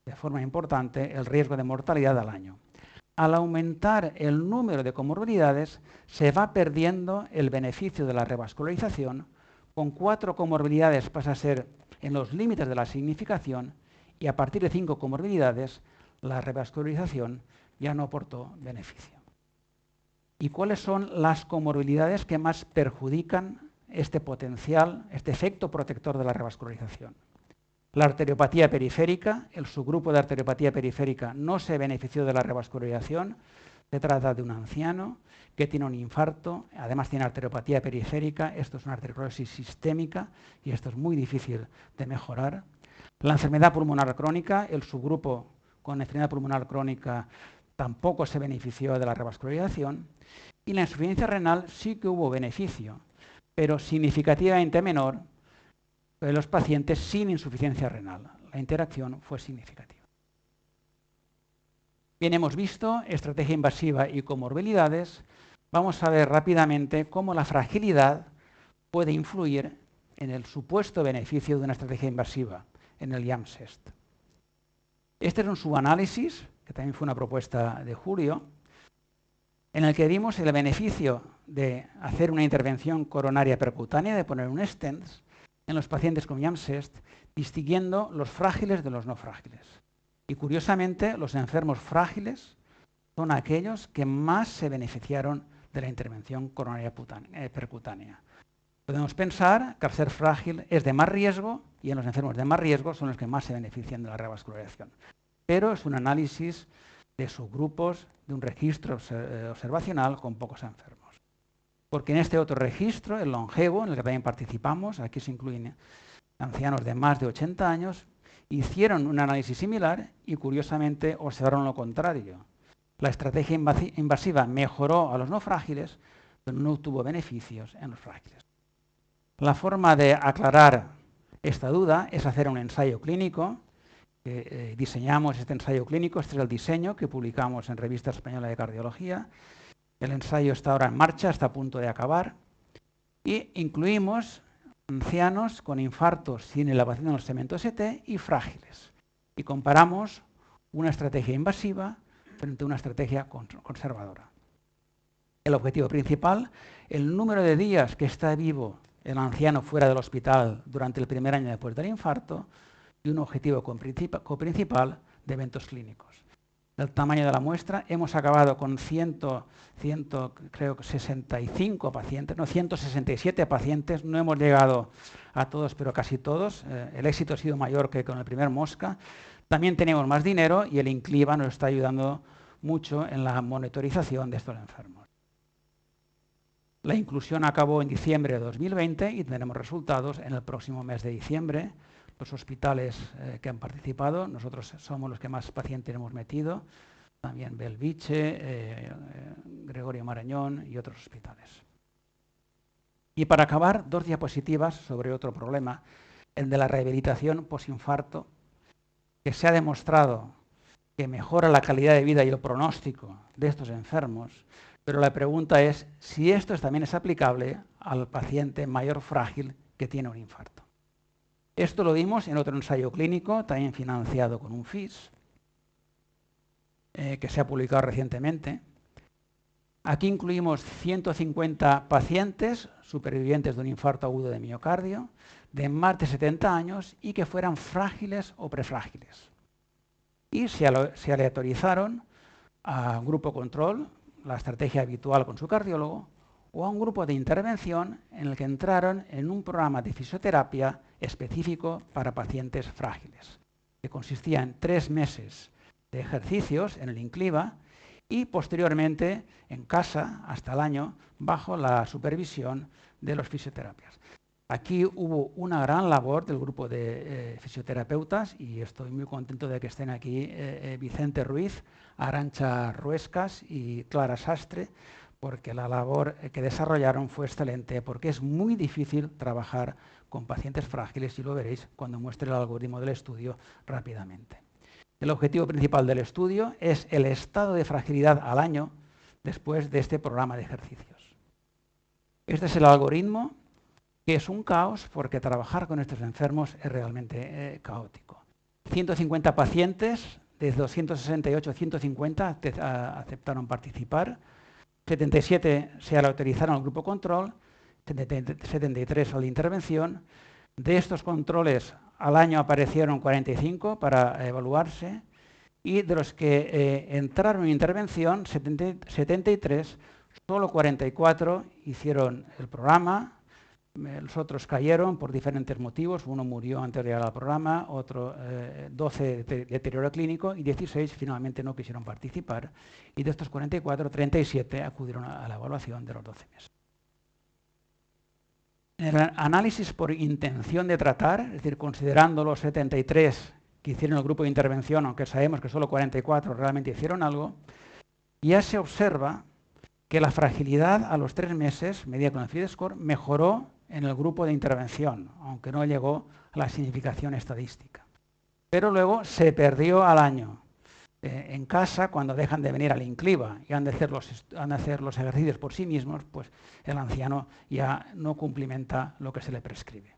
de forma importante el riesgo de mortalidad al año. Al aumentar el número de comorbilidades, se va perdiendo el beneficio de la revascularización con 4 comorbilidades pasa a ser en los límites de la significación y a partir de 5 comorbilidades la revascularización ya no aportó beneficio. ¿Y cuáles son las comorbilidades que más perjudican este potencial, este efecto protector de la revascularización? La arteriopatía periférica, el subgrupo de arteriopatía periférica no se benefició de la revascularización. Se trata de un anciano que tiene un infarto, además tiene arteriopatía periférica, esto es una arteriosclerosis sistémica y esto es muy difícil de mejorar. La enfermedad pulmonar crónica, el subgrupo con enfermedad pulmonar crónica tampoco se benefició de la revascularización. Y la insuficiencia renal sí que hubo beneficio, pero significativamente menor de los pacientes sin insuficiencia renal. La interacción fue significativa. Bien, hemos visto estrategia invasiva y comorbilidades. Vamos a ver rápidamente cómo la fragilidad puede influir en el supuesto beneficio de una estrategia invasiva, en el YAMSEST. Este es un subanálisis, que también fue una propuesta de Julio, en el que vimos el beneficio de hacer una intervención coronaria percutánea, de poner un stent en los pacientes con YAMSEST, distinguiendo los frágiles de los no frágiles. Y curiosamente, los enfermos frágiles son aquellos que más se beneficiaron de la intervención coronaria percutánea. Podemos pensar que al ser frágil es de más riesgo y en los enfermos de más riesgo son los que más se benefician de la revascularización. Pero es un análisis de subgrupos de un registro observacional con pocos enfermos. Porque en este otro registro, el longevo, en el que también participamos, aquí se incluyen ancianos de más de 80 años, hicieron un análisis similar y curiosamente observaron lo contrario. La estrategia invasiva mejoró a los no frágiles, pero no tuvo beneficios en los frágiles. La forma de aclarar esta duda es hacer un ensayo clínico. Diseñamos este ensayo clínico, este es el diseño que publicamos en Revista Española de Cardiología. El ensayo está ahora en marcha, está a punto de acabar. Y incluimos ancianos con infartos sin elevación en los segmentos ST y frágiles. Y comparamos una estrategia invasiva frente a una estrategia conservadora. El objetivo principal, el número de días que está vivo el anciano fuera del hospital durante el primer año después del infarto, y un objetivo coprincipal de eventos clínicos. El tamaño de la muestra, hemos acabado con 165 pacientes, no, 167 pacientes, no hemos llegado a todos, pero casi todos. El éxito ha sido mayor que con el primer Mosca. También tenemos más dinero y el INCLIVA nos está ayudando mucho en la monitorización de estos enfermos. La inclusión acabó en diciembre de 2020 y tendremos resultados en el próximo mes de diciembre. Los hospitales que han participado, nosotros somos los que más pacientes hemos metido, también Belviche, Gregorio Marañón y otros hospitales. Y para acabar, 2 diapositivas sobre otro problema, el de la rehabilitación posinfarto, que se ha demostrado que mejora la calidad de vida y el pronóstico de estos enfermos, pero la pregunta es si esto también es aplicable al paciente mayor frágil que tiene un infarto. Esto lo vimos en otro ensayo clínico, también financiado con un FIS, que se ha publicado recientemente. Aquí incluimos 150 pacientes supervivientes de un infarto agudo de miocardio, de más de 70 años y que fueran frágiles o prefrágiles. Y se aleatorizaron a un grupo control, la estrategia habitual con su cardiólogo, o a un grupo de intervención en el que entraron en un programa de fisioterapia específico para pacientes frágiles, que consistía en 3 meses de ejercicios en el INCLIVA y posteriormente en casa hasta el año bajo la supervisión de los fisioterapias. Aquí hubo una gran labor del grupo de fisioterapeutas y estoy muy contento de que estén aquí Vicente Ruiz, Arantxa Ruescas y Clara Sastre, porque la labor que desarrollaron fue excelente, porque es muy difícil trabajar con pacientes frágiles y lo veréis cuando muestre el algoritmo del estudio rápidamente. El objetivo principal del estudio es el estado de fragilidad al año después de este programa de ejercicios. Este es el algoritmo, que es un caos porque trabajar con estos enfermos es realmente caótico. 150 pacientes, de 268 a 150 aceptaron participar, 77 se autorizaron al grupo control 73 a la intervención. De estos controles al año aparecieron 45 para evaluarse, y de los que entraron en intervención, 73, solo 44 hicieron el programa. Los otros cayeron por diferentes motivos. Uno murió antes de llegar al programa, otro 12 de deterioro clínico, y 16 finalmente no quisieron participar. Y de estos 44, 37 acudieron a la evaluación de los 12 meses. En el análisis por intención de tratar, es decir, considerando los 73 que hicieron el grupo de intervención, aunque sabemos que solo 44 realmente hicieron algo, ya se observa que la fragilidad a los 3 meses, medida con el FIDE-Score, mejoró en el grupo de intervención, aunque no llegó a la significación estadística. Pero luego se perdió al año. En casa, cuando dejan de venir al INCLIVA y han de hacer los ejercicios por sí mismos, pues el anciano ya no cumplimenta lo que se le prescribe.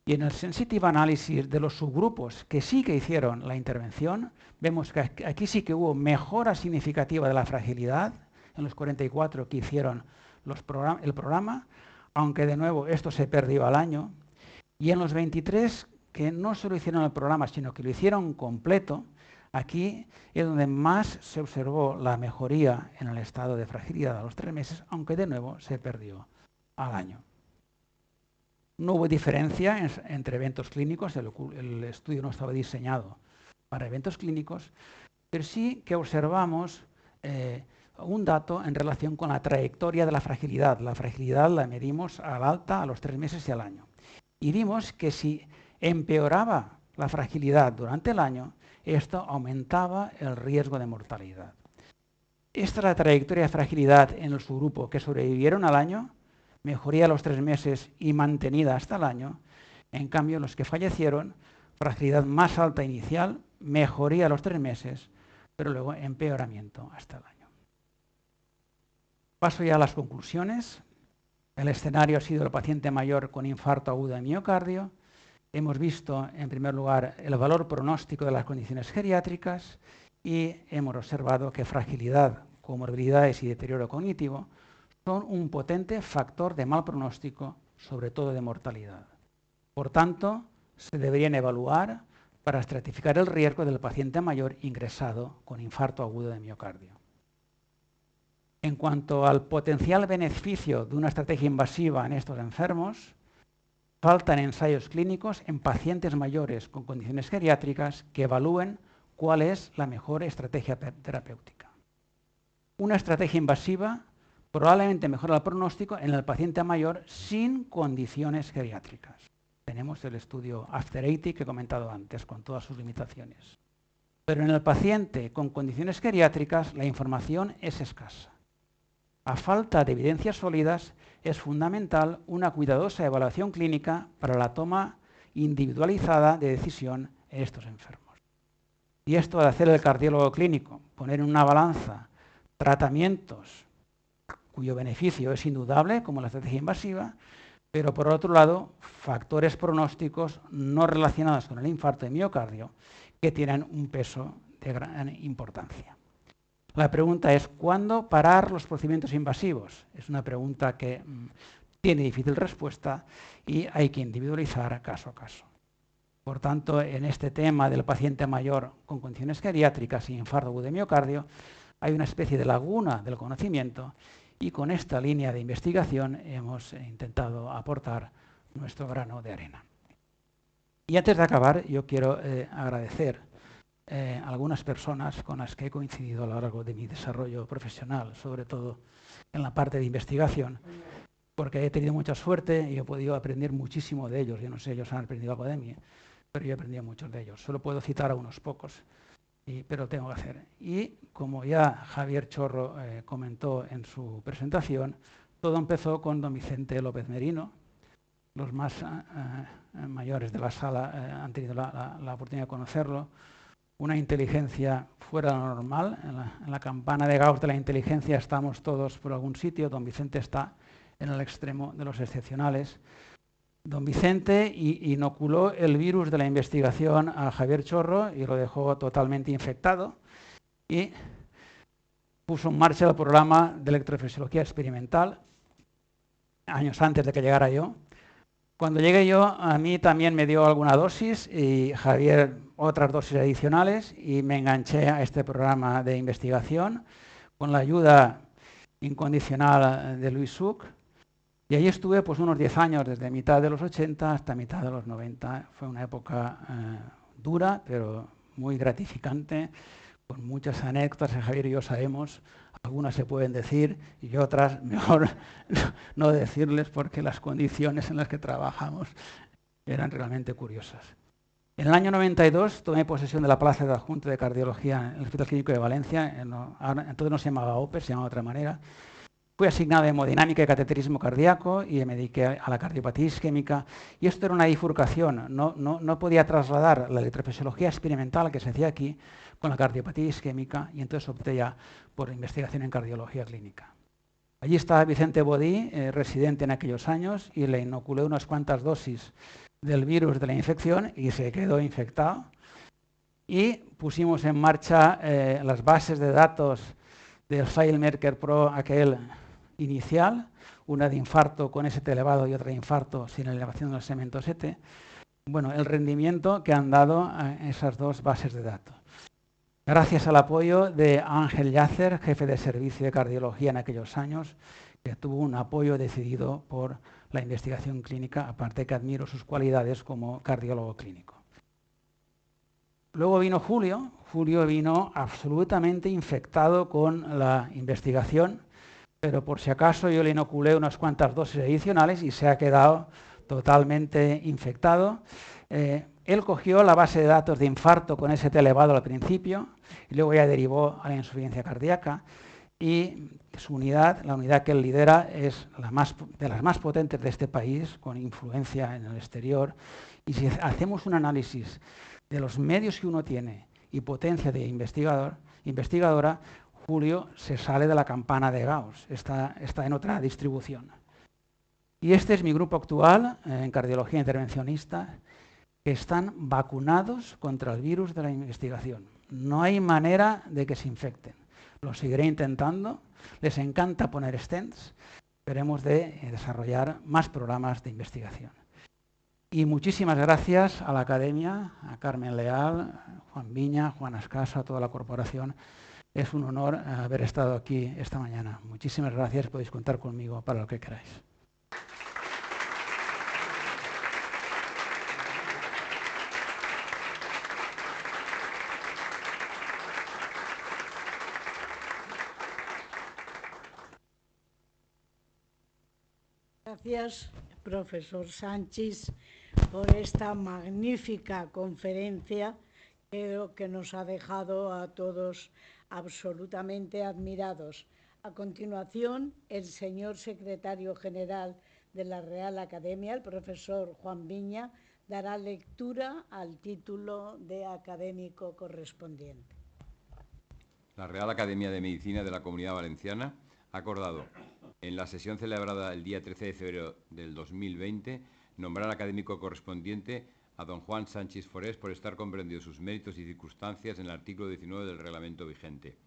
Y en el sensitive analysis de los subgrupos que sí que hicieron la intervención, vemos que aquí sí que hubo mejora significativa de la fragilidad en los 44 que hicieron el programa, aunque de nuevo esto se perdió al año. Y en los 23 que no solo hicieron el programa, sino que lo hicieron completo, aquí es donde más se observó la mejoría en el estado de fragilidad a los 3 meses, aunque de nuevo se perdió al año. No hubo diferencia entre eventos clínicos, el estudio no estaba diseñado para eventos clínicos, pero sí que observamos un dato en relación con la trayectoria de la fragilidad. La fragilidad la medimos al alta, a los 3 meses y al año. Y vimos que si empeoraba la fragilidad durante el año, esto aumentaba el riesgo de mortalidad. Esta es la trayectoria de fragilidad en el subgrupo que sobrevivieron al año, mejoría a los 3 meses y mantenida hasta el año. En cambio, los que fallecieron, fragilidad más alta inicial, mejoría a los 3 meses, pero luego empeoramiento hasta el año. Paso ya a las conclusiones. El escenario ha sido el paciente mayor con infarto agudo de miocardio. Hemos visto, en primer lugar, el valor pronóstico de las condiciones geriátricas y hemos observado que fragilidad, comorbilidades y deterioro cognitivo son un potente factor de mal pronóstico, sobre todo de mortalidad. Por tanto, se deberían evaluar para estratificar el riesgo del paciente mayor ingresado con infarto agudo de miocardio. En cuanto al potencial beneficio de una estrategia invasiva en estos enfermos, faltan ensayos clínicos en pacientes mayores con condiciones geriátricas que evalúen cuál es la mejor estrategia terapéutica. Una estrategia invasiva probablemente mejora el pronóstico en el paciente mayor sin condiciones geriátricas. Tenemos el estudio After 80 que he comentado antes, con todas sus limitaciones. Pero en el paciente con condiciones geriátricas la información es escasa. A falta de evidencias sólidas, es fundamental una cuidadosa evaluación clínica para la toma individualizada de decisión en estos enfermos. Y esto de hacer el cardiólogo clínico, poner en una balanza tratamientos cuyo beneficio es indudable, como la estrategia invasiva, pero por otro lado, factores pronósticos no relacionados con el infarto de miocardio que tienen un peso de gran importancia. La pregunta es, ¿cuándo parar los procedimientos invasivos? Es una pregunta que tiene difícil respuesta y hay que individualizar caso a caso. Por tanto, en este tema del paciente mayor con condiciones geriátricas y infarto agudo de miocardio, hay una especie de laguna del conocimiento y con esta línea de investigación hemos intentado aportar nuestro grano de arena. Y antes de acabar, yo quiero agradecer a algunas personas con las que he coincidido a lo largo de mi desarrollo profesional, sobre todo en la parte de investigación, porque he tenido mucha suerte y he podido aprender muchísimo de ellos. Yo no sé, ellos han aprendido algo de mí, pero yo he aprendido muchos de ellos. Solo puedo citar a unos pocos, pero lo tengo que hacer. Y como ya Javier Chorro comentó en su presentación, todo empezó con don Vicente López Merino. Los más mayores de la sala han tenido la oportunidad de conocerlo. Una inteligencia fuera de lo normal. En la campana de Gauss de la inteligencia estamos todos por algún sitio. Don Vicente está en el extremo de los excepcionales. Don Vicente inoculó el virus de la investigación a Javier Chorro y lo dejó totalmente infectado y puso en marcha el programa de electrofisiología experimental años antes de que llegara yo. Cuando llegué yo, a mí también me dio alguna dosis y Javier otras dosis adicionales y me enganché a este programa de investigación con la ayuda incondicional de Luis Such. Y allí estuve pues unos 10 años, desde mitad de los 80 hasta mitad de los 90. Fue una época dura, pero muy gratificante, con muchas anécdotas que Javier y yo sabemos. Algunas se pueden decir y otras mejor no decirles porque las condiciones en las que trabajamos eran realmente curiosas. En el año 92 tomé posesión de la plaza de adjunto de cardiología en el Hospital Clínico de Valencia. Entonces no se llamaba OPE, se llamaba de otra manera. Fui asignado a hemodinámica y cateterismo cardíaco y me dediqué a la cardiopatía isquémica. Y esto era una bifurcación. No podía trasladar la electrofisiología experimental que se hacía aquí con la cardiopatía isquémica y entonces opté ya por investigación en cardiología clínica. Allí estaba Vicente Bodí, residente en aquellos años, y le inoculé unas cuantas dosis del virus de la infección y se quedó infectado. Y pusimos en marcha las bases de datos del FileMaker Pro, aquel inicial, una de infarto con ST elevado y otra de infarto sin elevación del segmento ST. Bueno, el rendimiento que han dado a esas dos bases de datos. Gracias al apoyo de Ángel Llàcer, jefe de servicio de cardiología en aquellos años, que tuvo un apoyo decidido por la investigación clínica, aparte que admiro sus cualidades como cardiólogo clínico. Luego vino Julio. Julio vino absolutamente infectado con la investigación, pero por si acaso yo le inoculé unas cuantas dosis adicionales y se ha quedado totalmente infectado. Él cogió la base de datos de infarto con ST elevado al principio y luego ya derivó a la insuficiencia cardíaca. Y su unidad, la unidad que él lidera, es de las más potentes de este país, con influencia en el exterior. Y si hacemos un análisis de los medios que uno tiene y potencia de investigadora, Julio se sale de la campana de Gauss, está en otra distribución. Y este es mi grupo actual en cardiología intervencionista, que están vacunados contra el virus de la investigación. No hay manera de que se infecten. Lo seguiré intentando, les encanta poner stents, esperemos de desarrollar más programas de investigación. Y muchísimas gracias a la Academia, a Carmen Leal, Juan Viña, Juan Ascaso, a toda la corporación. Es un honor haber estado aquí esta mañana. Muchísimas gracias, podéis contar conmigo para lo que queráis. Gracias, profesor Sánchez, por esta magnífica conferencia. Creo que nos ha dejado a todos absolutamente admirados. A continuación, el señor secretario general de la Real Academia, el profesor Juan Viña, dará lectura al título de académico correspondiente. La Real Academia de Medicina de la Comunidad Valenciana ha acordado, en la sesión celebrada el día 13 de febrero del 2020, nombrar académico correspondiente a don Juan Sánchez Forés por estar comprendidos sus méritos y circunstancias en el artículo 19 del reglamento vigente.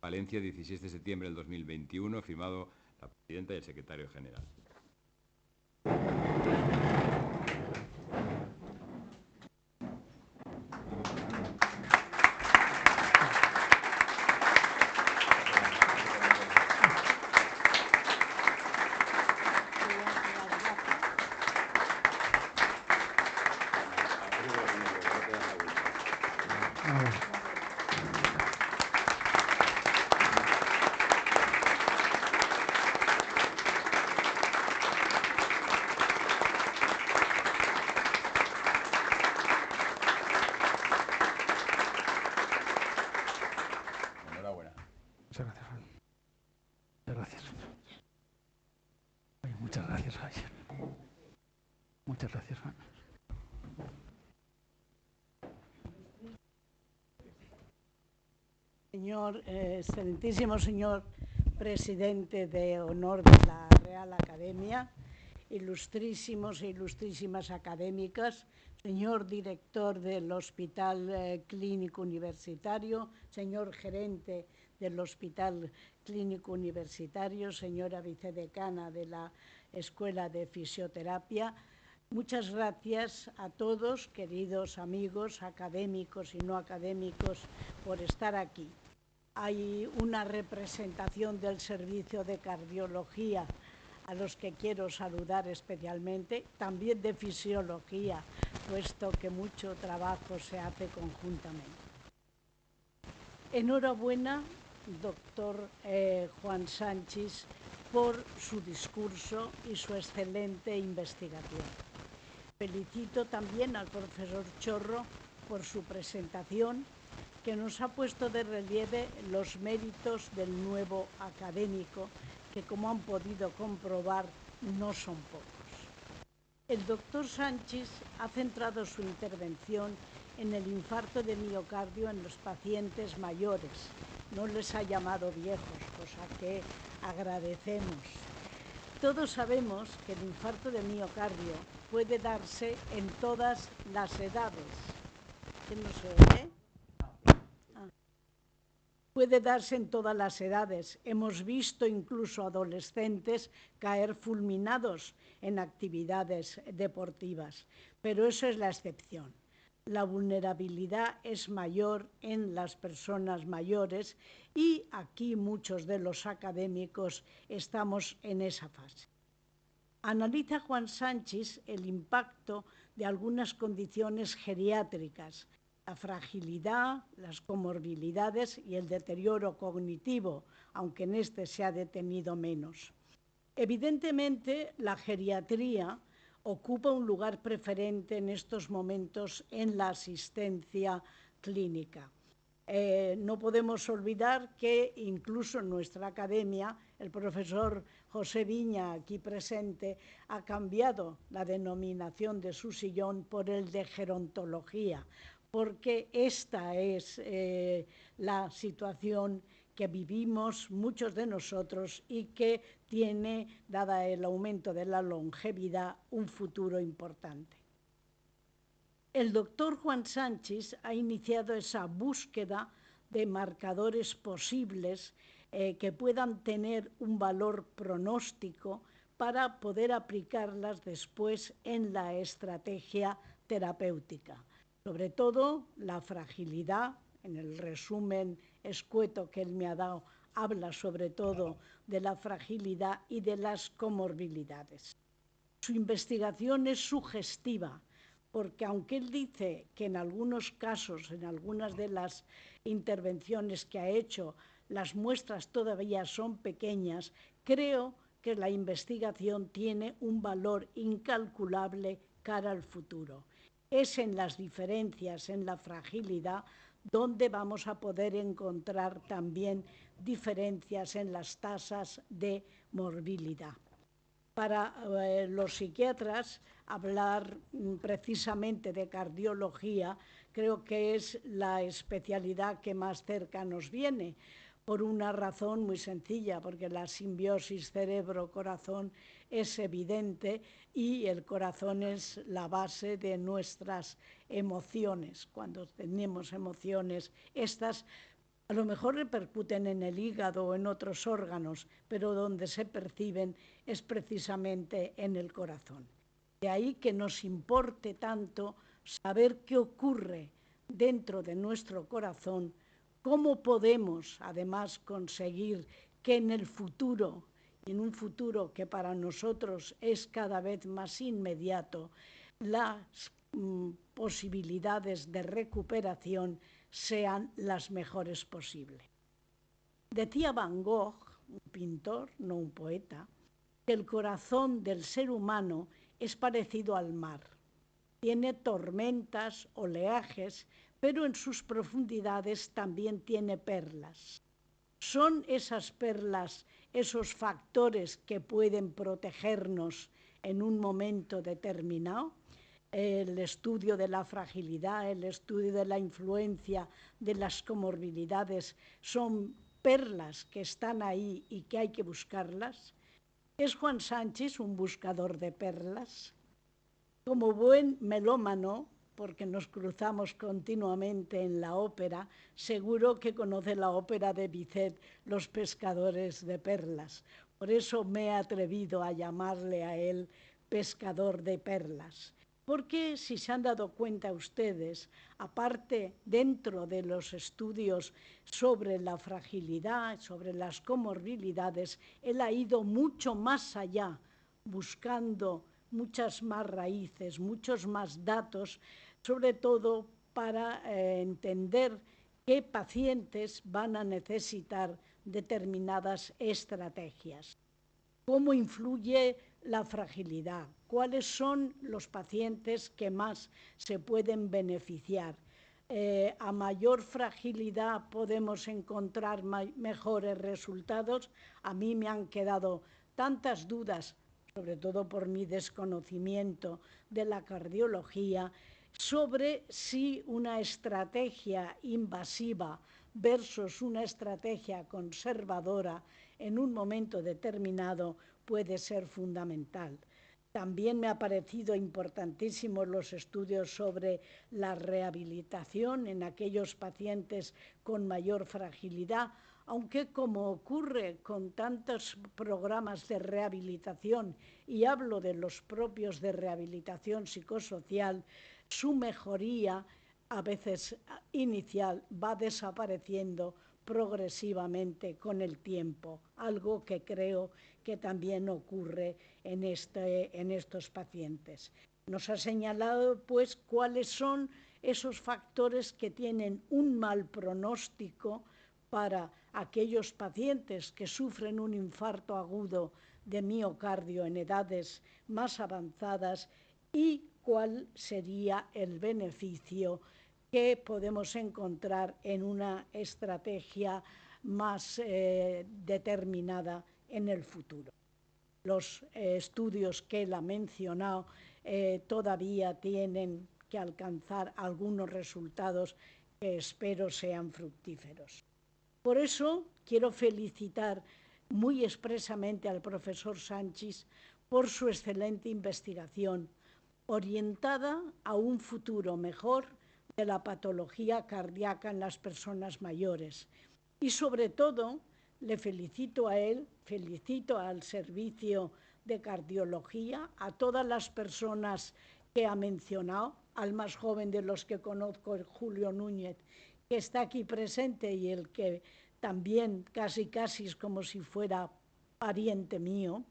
Valencia, 16 de septiembre del 2021, firmado la presidenta y el secretario general. Muchas gracias, Juan. Muchas gracias. Ay, muchas gracias, Javier. Muchas gracias, Juan. Excelentísimo señor presidente de honor de la Real Academia, ilustrísimos e ilustrísimas académicas, señor director del Hospital Clínico Universitario, señor gerente del Hospital Clínico Universitario, señora vicedecana de la Escuela de Fisioterapia. Muchas gracias a todos, queridos amigos, académicos y no académicos, por estar aquí. Hay una representación del Servicio de Cardiología, a los que quiero saludar especialmente, también de Fisiología, puesto que mucho trabajo se hace conjuntamente. Enhorabuena, doctor Juan Sanchis, por su discurso y su excelente investigación. Felicito también al profesor Chorro por su presentación, que nos ha puesto de relieve los méritos del nuevo académico, que como han podido comprobar no son pocos. El doctor Sanchis ha centrado su intervención en el infarto de miocardio en los pacientes mayores. No les ha llamado viejos, cosa que agradecemos. Todos sabemos que el infarto de miocardio puede darse en todas las edades. ¿Qué no se oye? Puede darse en todas las edades. Hemos visto incluso adolescentes caer fulminados en actividades deportivas, pero eso es la excepción. La vulnerabilidad es mayor en las personas mayores y aquí muchos de los académicos estamos en esa fase. Analiza Juan Sanchis el impacto de algunas condiciones geriátricas, la fragilidad, las comorbilidades y el deterioro cognitivo, aunque en este se ha detenido menos. Evidentemente, la geriatría ocupa un lugar preferente en estos momentos en la asistencia clínica. No podemos olvidar que incluso en nuestra academia, el profesor José Viña, aquí presente, ha cambiado la denominación de su sillón por el de gerontología, porque esta es la situación que vivimos muchos de nosotros y que tiene, dada el aumento de la longevidad, un futuro importante. El doctor Juan Sanchis ha iniciado esa búsqueda de marcadores posibles que puedan tener un valor pronóstico para poder aplicarlas después en la estrategia terapéutica. Sobre todo, la fragilidad, en el resumen escueto que él me ha dado, habla sobre todo de la fragilidad y de las comorbilidades. Su investigación es sugestiva, porque aunque él dice que en algunos casos, en algunas de las intervenciones que ha hecho, las muestras todavía son pequeñas, creo que la investigación tiene un valor incalculable cara al futuro. Es en las diferencias, en la fragilidad, donde vamos a poder encontrar también diferencias en las tasas de morbilidad. Para los psiquiatras, hablar precisamente de cardiología creo que es la especialidad que más cerca nos viene, por una razón muy sencilla, porque la simbiosis cerebro-corazón es evidente y el corazón es la base de nuestras emociones. Cuando tenemos emociones, estas a lo mejor repercuten en el hígado o en otros órganos, pero donde se perciben es precisamente en el corazón. De ahí que nos importe tanto saber qué ocurre dentro de nuestro corazón, cómo podemos además conseguir que en el futuro, en un futuro que para nosotros es cada vez más inmediato, las posibilidades de recuperación sean las mejores posibles. Decía Van Gogh, un pintor, no un poeta, que el corazón del ser humano es parecido al mar. Tiene tormentas, oleajes, pero en sus profundidades también tiene perlas. ¿Son esas perlas esos factores que pueden protegernos en un momento determinado? El estudio de la fragilidad, el estudio de la influencia de las comorbilidades, son perlas que están ahí y que hay que buscarlas. ¿Es Juan Sanchis un buscador de perlas? Como buen melómano, porque nos cruzamos continuamente en la ópera, seguro que conoce la ópera de Bizet, Los pescadores de perlas. Por eso me he atrevido a llamarle a él pescador de perlas. Porque si se han dado cuenta ustedes, aparte dentro de los estudios sobre la fragilidad, sobre las comorbilidades, él ha ido mucho más allá, buscando muchas más raíces, muchos más datos, sobre todo para entender qué pacientes van a necesitar determinadas estrategias. ¿Cómo influye la fragilidad? ¿Cuáles son los pacientes que más se pueden beneficiar? A mayor fragilidad podemos encontrar mejores resultados. A mí me han quedado tantas dudas, sobre todo por mi desconocimiento de la cardiología, sobre si una estrategia invasiva versus una estrategia conservadora en un momento determinado puede ser fundamental. También me ha parecido importantísimos los estudios sobre la rehabilitación en aquellos pacientes con mayor fragilidad, aunque como ocurre con tantos programas de rehabilitación, y hablo de los propios de rehabilitación psicosocial, su mejoría, a veces inicial, va desapareciendo progresivamente con el tiempo, algo que creo que también ocurre en estos pacientes. Nos ha señalado, pues, cuáles son esos factores que tienen un mal pronóstico para aquellos pacientes que sufren un infarto agudo de miocardio en edades más avanzadas y cuál sería el beneficio que podemos encontrar en una estrategia más determinada en el futuro. Los estudios que él ha mencionado todavía tienen que alcanzar algunos resultados que espero sean fructíferos. Por eso quiero felicitar muy expresamente al profesor Sanchis por su excelente investigación, orientada a un futuro mejor de la patología cardíaca en las personas mayores. Y sobre todo, le felicito a él, felicito al servicio de cardiología, a todas las personas que ha mencionado, al más joven de los que conozco, el Julio Núñez, que está aquí presente y el que también casi es como si fuera pariente mío.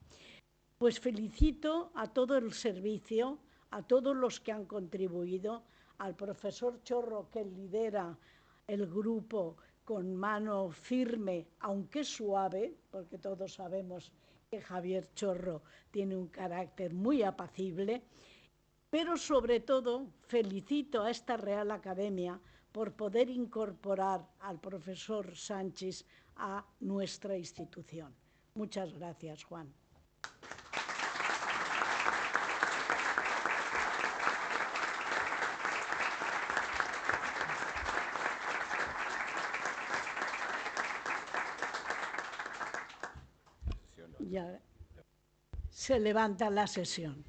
Pues felicito a todo el servicio, a todos los que han contribuido, al profesor Chorro, que lidera el grupo con mano firme, aunque suave, porque todos sabemos que Javier Chorro tiene un carácter muy apacible, pero sobre todo felicito a esta Real Academia por poder incorporar al profesor Sanchis a nuestra institución. Muchas gracias, Juan. Ya se levanta la sesión.